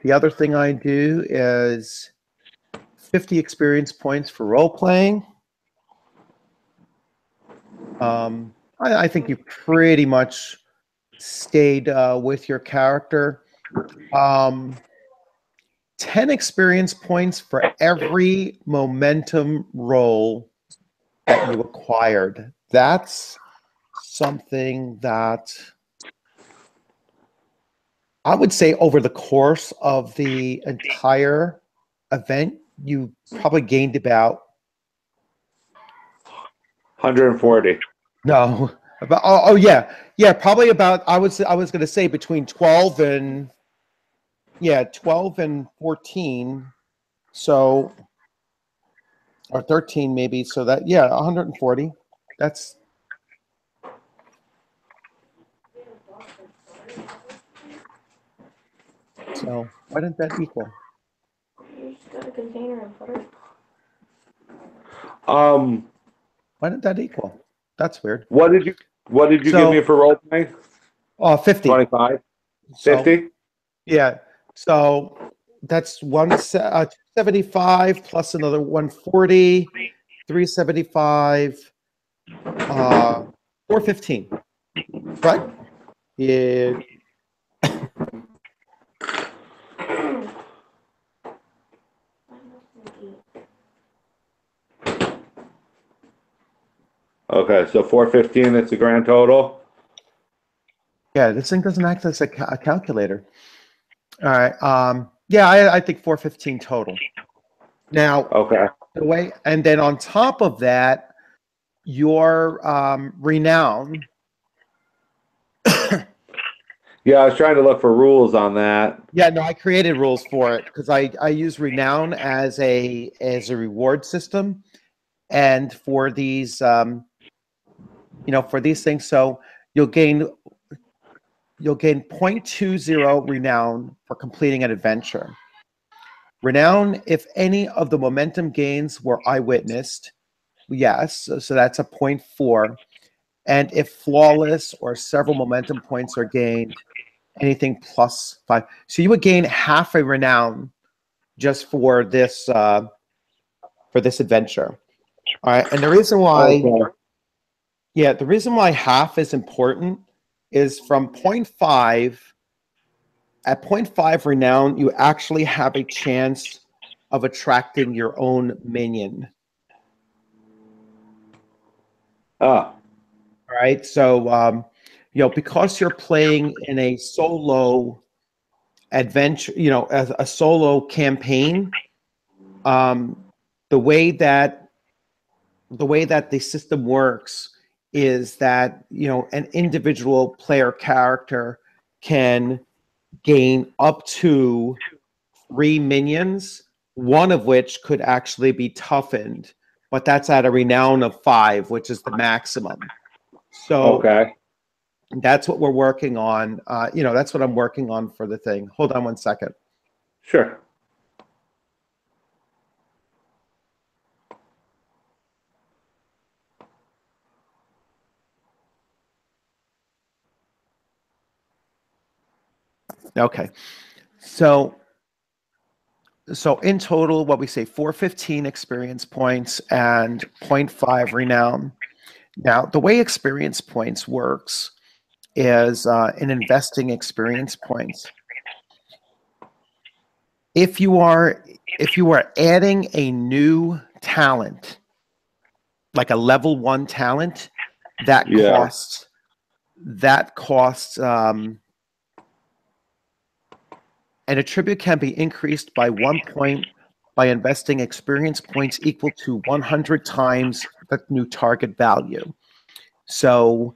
The other thing I do is 50 experience points for role playing. I think you pretty much stayed with your character. 10 experience points for every momentum roll that you acquired. That's something that I would say over the course of the entire event, you probably gained about 140. No, about oh yeah, probably about I was going to say between 12 and 14. So or 13 maybe. So that 140. That's so why didn't that equal? You just got a container and put it. Why didn't that equal? That's weird. What did you give me for role play? 50. 25. 50? Yeah. So that's 275 plus another 140, 375, 415. Right? Yeah. Okay, so 415, that's the grand total. Yeah, this thing doesn't act as a calculator. All right. I think 415 total. Now, okay. The way, and then on top of that, your renown. Yeah, I was trying to look for rules on that. Yeah, no, I created rules for it because I use renown as a reward system, and for these for these things, so you'll gain 0.20 renown for completing an adventure. Renown, if any of the momentum gains were eyewitnessed, yes, so that's a 0.4. And if flawless or several momentum points are gained, anything plus 5. So you would gain half a renown just for this adventure. All right, and the reason why, the reason why half is important is from 0.5. At 0.5 renown, you actually have a chance of attracting your own minion. All right. So, because you're playing in a solo adventure, as a solo campaign, the way that the system works is that, an individual player character can gain up to 3 minions, one of which could actually be toughened, but that's at a renown of 5, which is the maximum. So that's what we're working on. That's what I'm working on for the thing. Hold on one second. Sure. Okay. So in total, what we say, 415 experience points and 0.5 renown. Now, the way experience points works is in investing experience points. If you are adding a new talent, like a level 1 talent, that costs an attribute can be increased by 1 point by investing experience points equal to 100 times the new target value. So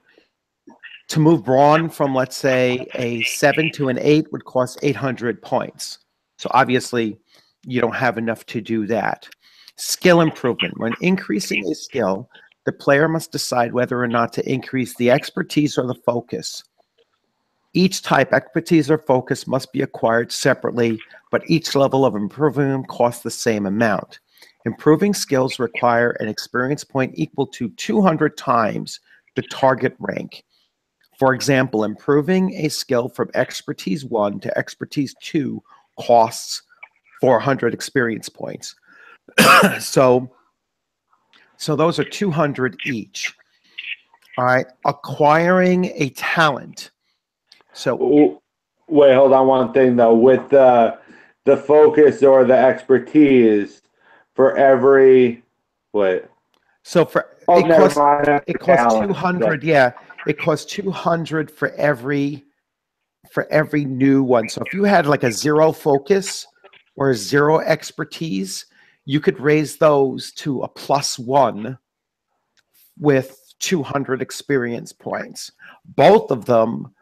to move Brawn from, let's say, a 7 to an 8 would cost 800 points. So obviously, you don't have enough to do that. Skill improvement. When increasing a skill, the player must decide whether or not to increase the expertise or the focus. Each type, expertise or focus, must be acquired separately, but each level of improving them costs the same amount. Improving skills require an experience point equal to 200 times the target rank. For example, improving a skill from expertise 1 to expertise 2 costs 400 experience points. So those are 200 each. All right, acquiring a talent. So wait, hold on one thing though. With the focus or the expertise, for every So it costs 200. Yeah, it costs 200 for every new one. So if you had like a 0 focus or a 0 expertise, you could raise those to a +1 with 200 experience points. Both of them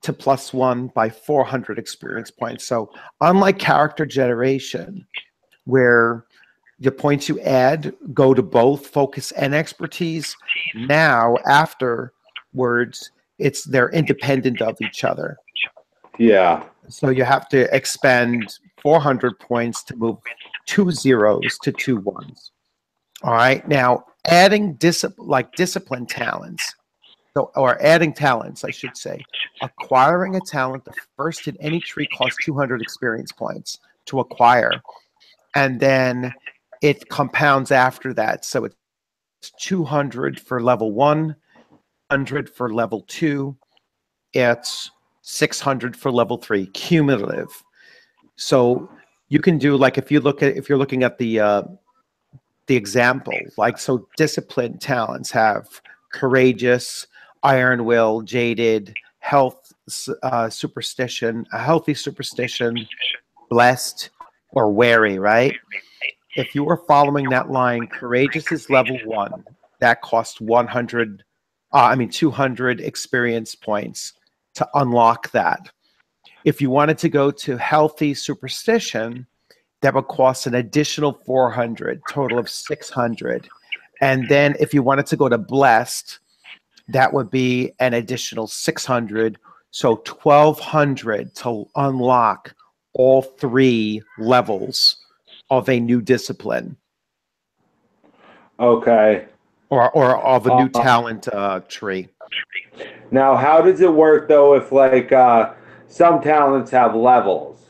to +1 by 400 experience points. So unlike character generation, where the points you add go to both focus and expertise, now afterwards they're independent of each other. Yeah. So you have to expend 400 points to move 2 zeros to 2 ones. All right. Now adding discipline talents. Or adding talents, I should say. Acquiring a talent, the first in any tree, costs 200 experience points to acquire. And then it compounds after that. So it's 200 for level 1, 100 for level 2. It's 600 for level 3, cumulative. So you can do, like, if you're looking at the example, like, so discipline talents have courageous, iron will, jaded, health, superstition, a healthy superstition, blessed, or wary, right? If you were following that line, courageous is level 1. That costs 200 experience points to unlock that. If you wanted to go to healthy superstition, that would cost an additional 400, total of 600. And then if you wanted to go to blessed, that would be an additional 600. So 1,200 to unlock all 3 levels of a new discipline. Okay. Or of a new talent tree. Now, how does it work though if some talents have levels?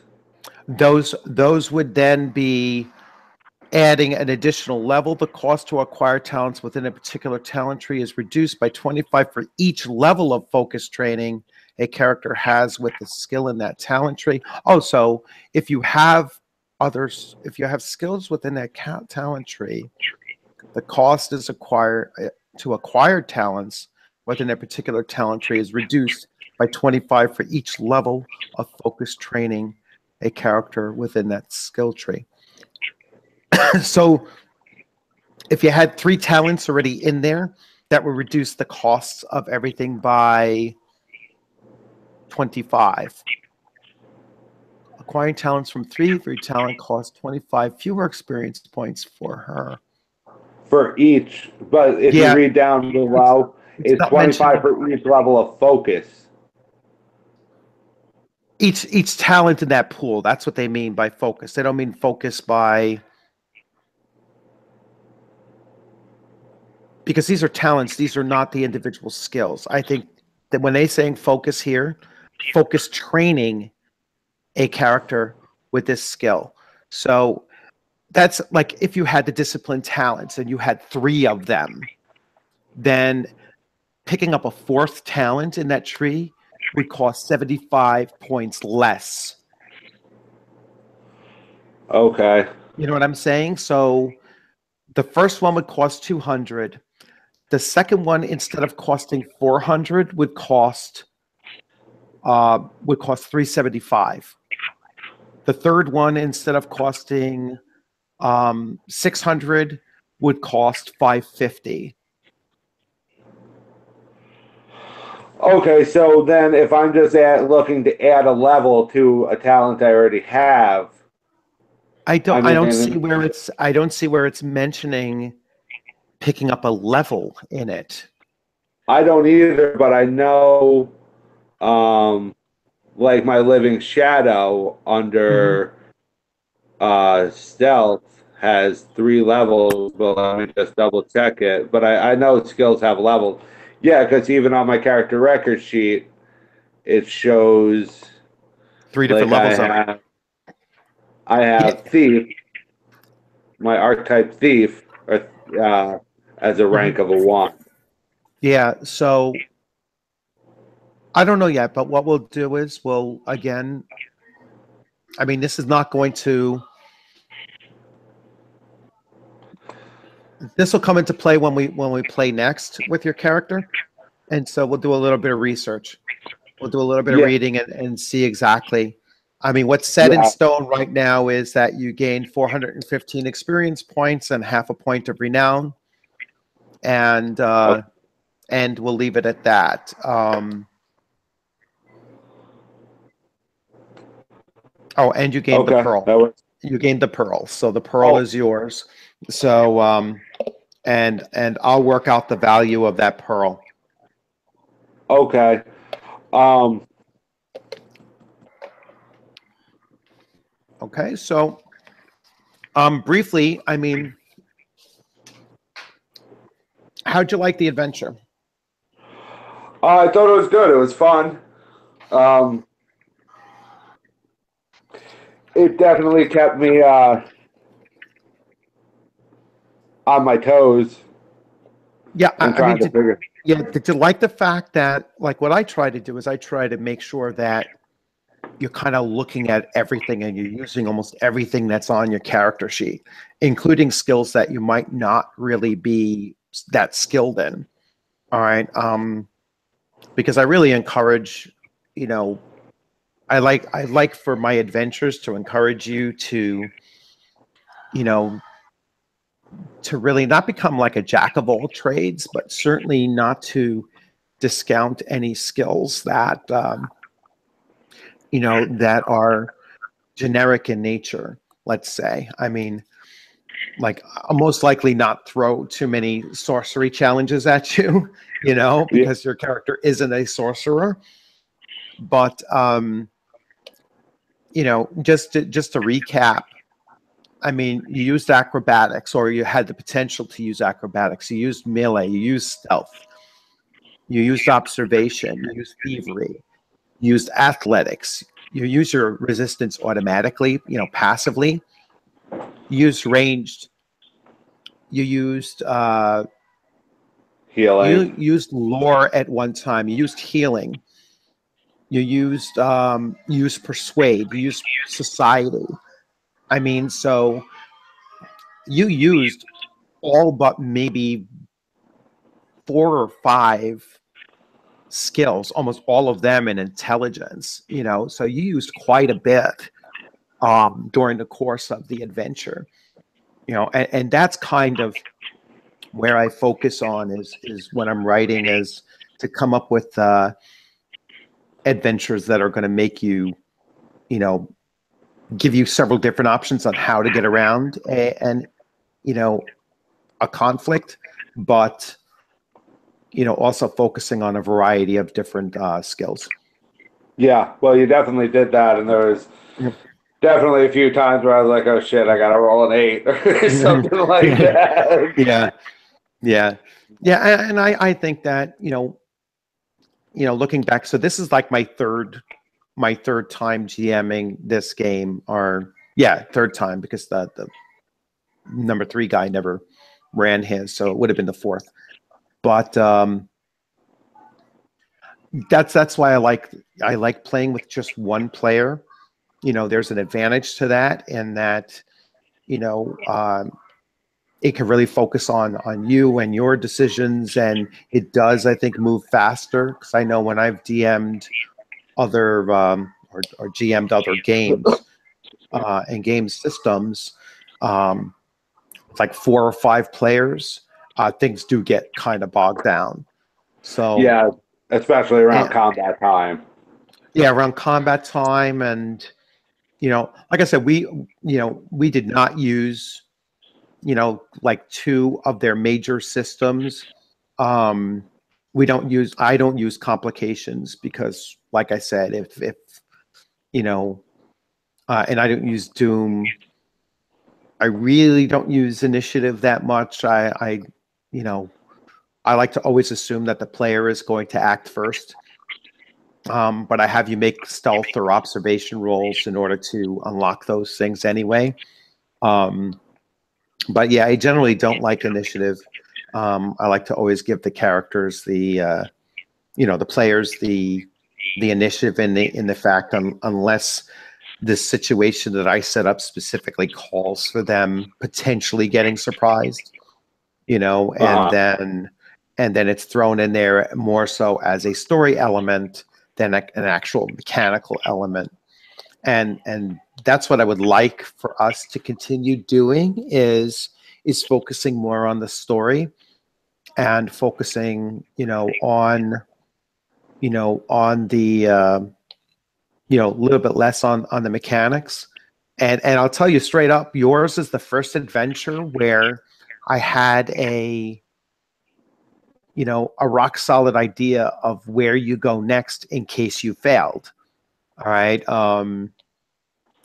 Those would then be adding an additional level. The cost to acquire talents within a particular talent tree is reduced by 25 for each level of focus training a character has with the skill in that talent tree. Oh, so if you have skills within that talent tree, the cost is to acquire talents within a particular talent tree is reduced by 25 for each level of focus training a character within that skill tree. So if you had 3 talents already in there, that would reduce the costs of everything by 25. Acquiring talents from 3 for each talent costs 25 fewer experience points for her. For each, but if you read down below, it's 25 for each level of focus. Each talent in that pool, that's what they mean by focus. They don't mean focus by... Because these are talents, these are not the individual skills. I think that when they're saying focus here, focus training a character with this skill. So that's like if you had the discipline talents and you had 3 of them, then picking up a 4th talent in that tree would cost 75 points less. Okay. You know what I'm saying? So the first one would cost 200. The second one, instead of costing 400, would cost 375. The third one, instead of costing 600, would cost 550. Okay, so then if I'm just looking to add a level to a talent I already have, I don't see where it's mentioning picking up a level in it. I don't either, but I know, like my living shadow under stealth has 3 levels, but let me just double check it. But I know skills have levels. Yeah, because even on my character record sheet, it shows 3 different like levels. I have thief, my archetype thief, as a rank of a 1. Yeah, so I don't know yet, but what we'll do is again, I mean, this is not going to. This will come into play when we play next with your character, and so we'll do a little bit of research. We'll do a little bit of reading and see exactly. I mean, what's set in stone right now is that you gain 415 experience points and half a point of renown, and we'll leave it at that. And you gained the pearl. You gained the pearl, so the pearl is yours. So, and I'll work out the value of that pearl. Okay. Okay, so briefly, I mean, how'd you like the adventure? I thought it was good. It was fun. It definitely kept me on my toes. Yeah, I mean, did you like the fact that, like, what I try to do is I try to make sure that you're kind of looking at everything and you're using almost everything that's on your character sheet, including skills that you might not really be that skilled in. All right. Because I really encourage, I like for my adventures to encourage you to, to really not become like a jack of all trades, but certainly not to discount any skills that, that are generic in nature, let's say. I mean, like, I'll most likely not throw too many sorcery challenges at you, because your character isn't a sorcerer. But, just to recap, I mean, you used acrobatics, or you had the potential to use acrobatics. You used melee, you used stealth, you used observation, you used thievery, you used athletics, you use your resistance automatically, passively. You used ranged. You used healing. You used lore at one time. You used healing. You used persuade. You used society. I mean, so you used all but maybe 4 or 5 skills, almost all of them in intelligence. So you used quite a bit during the course of the adventure. And that's kind of where I focus on is when I'm writing, is to come up with adventures that are going to make you, give you several different options on how to get around a conflict, but also focusing on a variety of different skills. Yeah, well, you definitely did that, and there was definitely a few times where I was like, "Oh shit, I got to roll an 8" or something like that. Yeah, and I think that looking back, so this is like my third time GMing this game, or third time, because the number 3 guy never ran his, so it would have been the 4th. But that's why I like playing with just one player. There's an advantage to that, in that it can really focus on you and your decisions, and it does, I think, move faster, because I know when I've DM'd other or GM'd other games and game systems, like 4 or 5 players, things do get kind of bogged down. So yeah, especially around combat time. Yeah, around combat time, and like I said, we did not use, like two of their major systems. I don't use complications because, like I said, if and I don't use Doom. I really don't use initiative that much. I like to always assume that the player is going to act first. But I have you make stealth or observation rolls in order to unlock those things anyway. But yeah, I generally don't like initiative. I like to always give the characters the players the initiative in the fact unless the situation that I set up specifically calls for them potentially getting surprised, and then it's thrown in there more so as a story element than an actual mechanical element. And that's what I would like for us to continue doing is focusing more on the story and focusing, on the a little bit less on the mechanics. And I'll tell you straight up, yours is the first adventure where I had a rock solid idea of where you go next in case you failed. All right.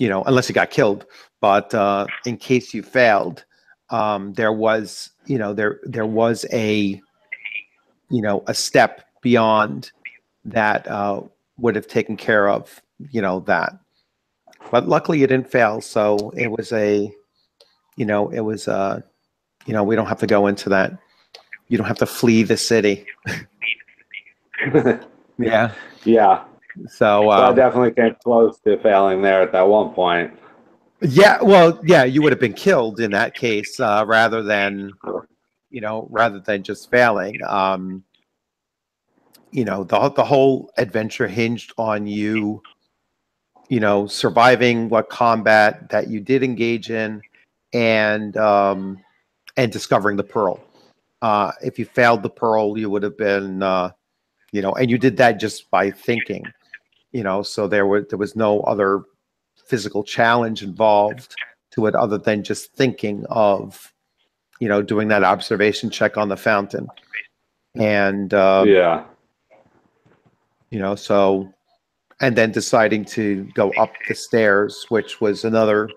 Unless you got killed, but in case you failed, there was a step beyond that would have taken care of that. But luckily you didn't fail, so it was we don't have to go into that. You don't have to flee the city. Yeah. Yeah. So I definitely came close to failing there at that one point. Yeah, well, yeah, you would have been killed in that case, rather than just failing. The whole adventure hinged on you, surviving what combat that you did engage in, and discovering the pearl. If you failed the pearl, you would have been, and you did that just by thinking, so there was no other physical challenge involved to it other than just thinking of, doing that observation check on the fountain. And, so, and then deciding to go up the stairs, which was another,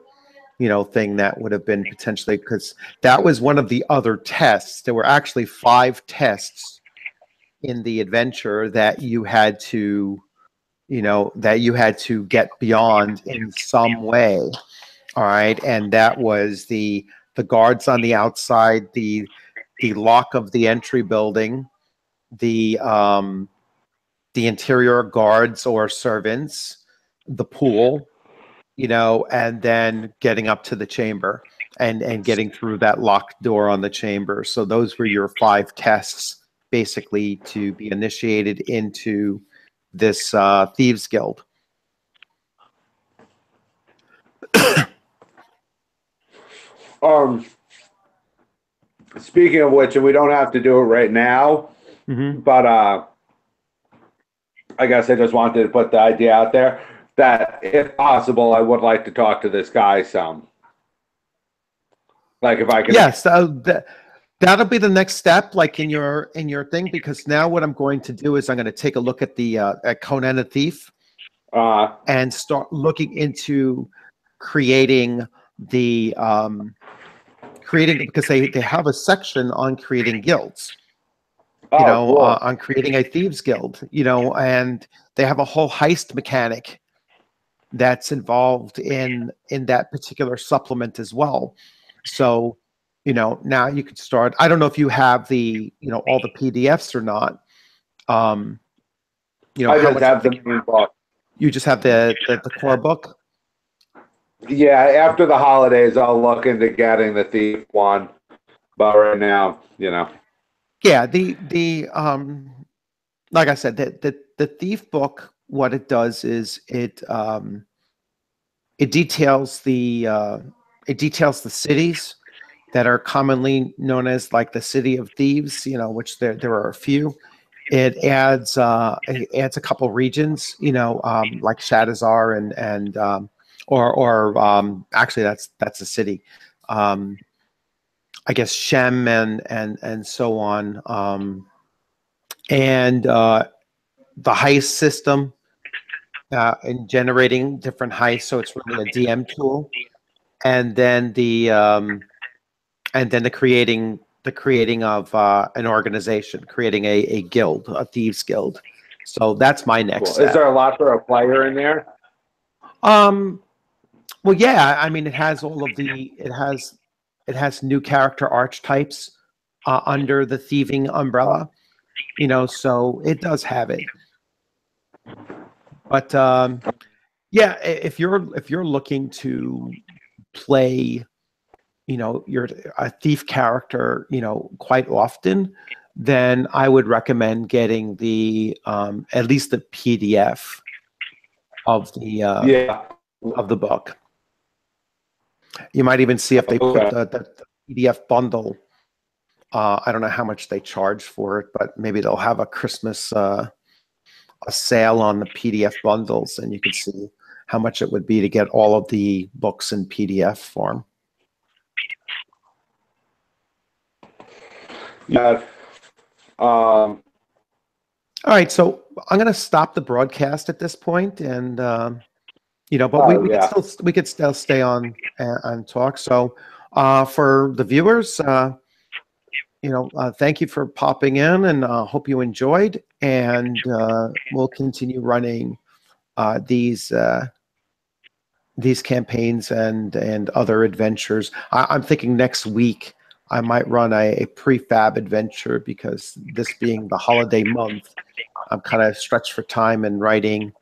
thing that would have been potentially, because that was one of the other tests. There were actually 5 tests in the adventure that you had to, get beyond in some way. All right. And that was the guards on the outside, the lock of the entry building, the interior guards or servants, the pool, and then getting up to the chamber and getting through that locked door on the chamber. So those were your 5 tests basically to be initiated into this Thieves Guild. Speaking of which, and we don't have to do it right now, but I guess I just wanted to put the idea out there that if possible, I would like to talk to this guy some. Like if I can. Yes, that'll be the next step, like in your thing, because now what I'm going to do is I'm going to take a look at the at Conan the Thief, and start looking into creating the because they have a section on creating guilds. Cool. On creating a thieves guild, and they have a whole heist mechanic that's involved in that particular supplement as well. So, now you could start. I don't know if you have the, all the PDFs or not. I just have the main book. You just have the core book? Yeah, after the holidays, I'll look into getting the Thief one. But right now, Yeah, the like I said, the Thief book, what it does is it details the cities that are commonly known as like the City of Thieves, which there are a few. It adds a couple regions, like Shadazar and actually that's a city. I guess Shem and so on, and the heist system in generating different heists. So it's really a DM tool, and then the creating of an organization, creating a guild, a thieves guild. So that's my next step. Is there a lot for a player in there? Well, yeah. I mean, it has all of the. It has new character archetypes under the thieving umbrella. You know, so it does have it. But yeah, if you're looking to play, you know, you're a thief character, you know, quite often, then I would recommend getting the at least the PDF of the of the book. You might even see if they put the PDF bundle. I don't know how much they charge for it, but maybe they'll have a Christmas a sale on the PDF bundles, and you can see how much it would be to get all of the books in PDF form. Yeah. All right, so I'm going to stop the broadcast at this point, and you know, but we could still stay on and talk. So for the viewers, you know, thank you for popping in, and hope you enjoyed. And we'll continue running these campaigns and other adventures. I'm thinking next week I might run a prefab adventure, because this being the holiday month, I'm kind of stretched for time in writing.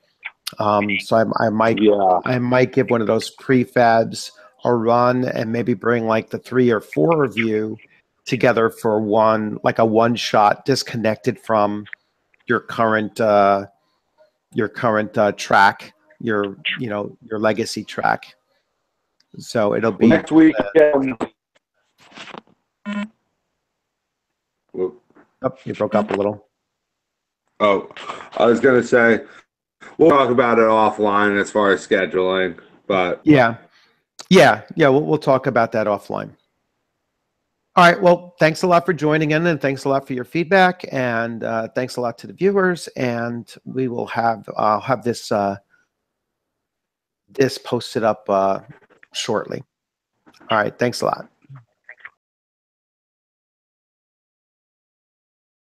So I might give one of those prefabs a run, and maybe bring like the 3 or 4 of you together for a one shot, disconnected from your current track, your legacy track. So it'll be next week. Oh, you broke up a little. Oh, I was gonna say we'll talk about it offline as far as scheduling, but yeah, we'll talk about that offline. All right. Well, thanks a lot for joining in, and thanks a lot for your feedback, and thanks a lot to the viewers. And we will have this this posted up shortly. All right. Thanks a lot.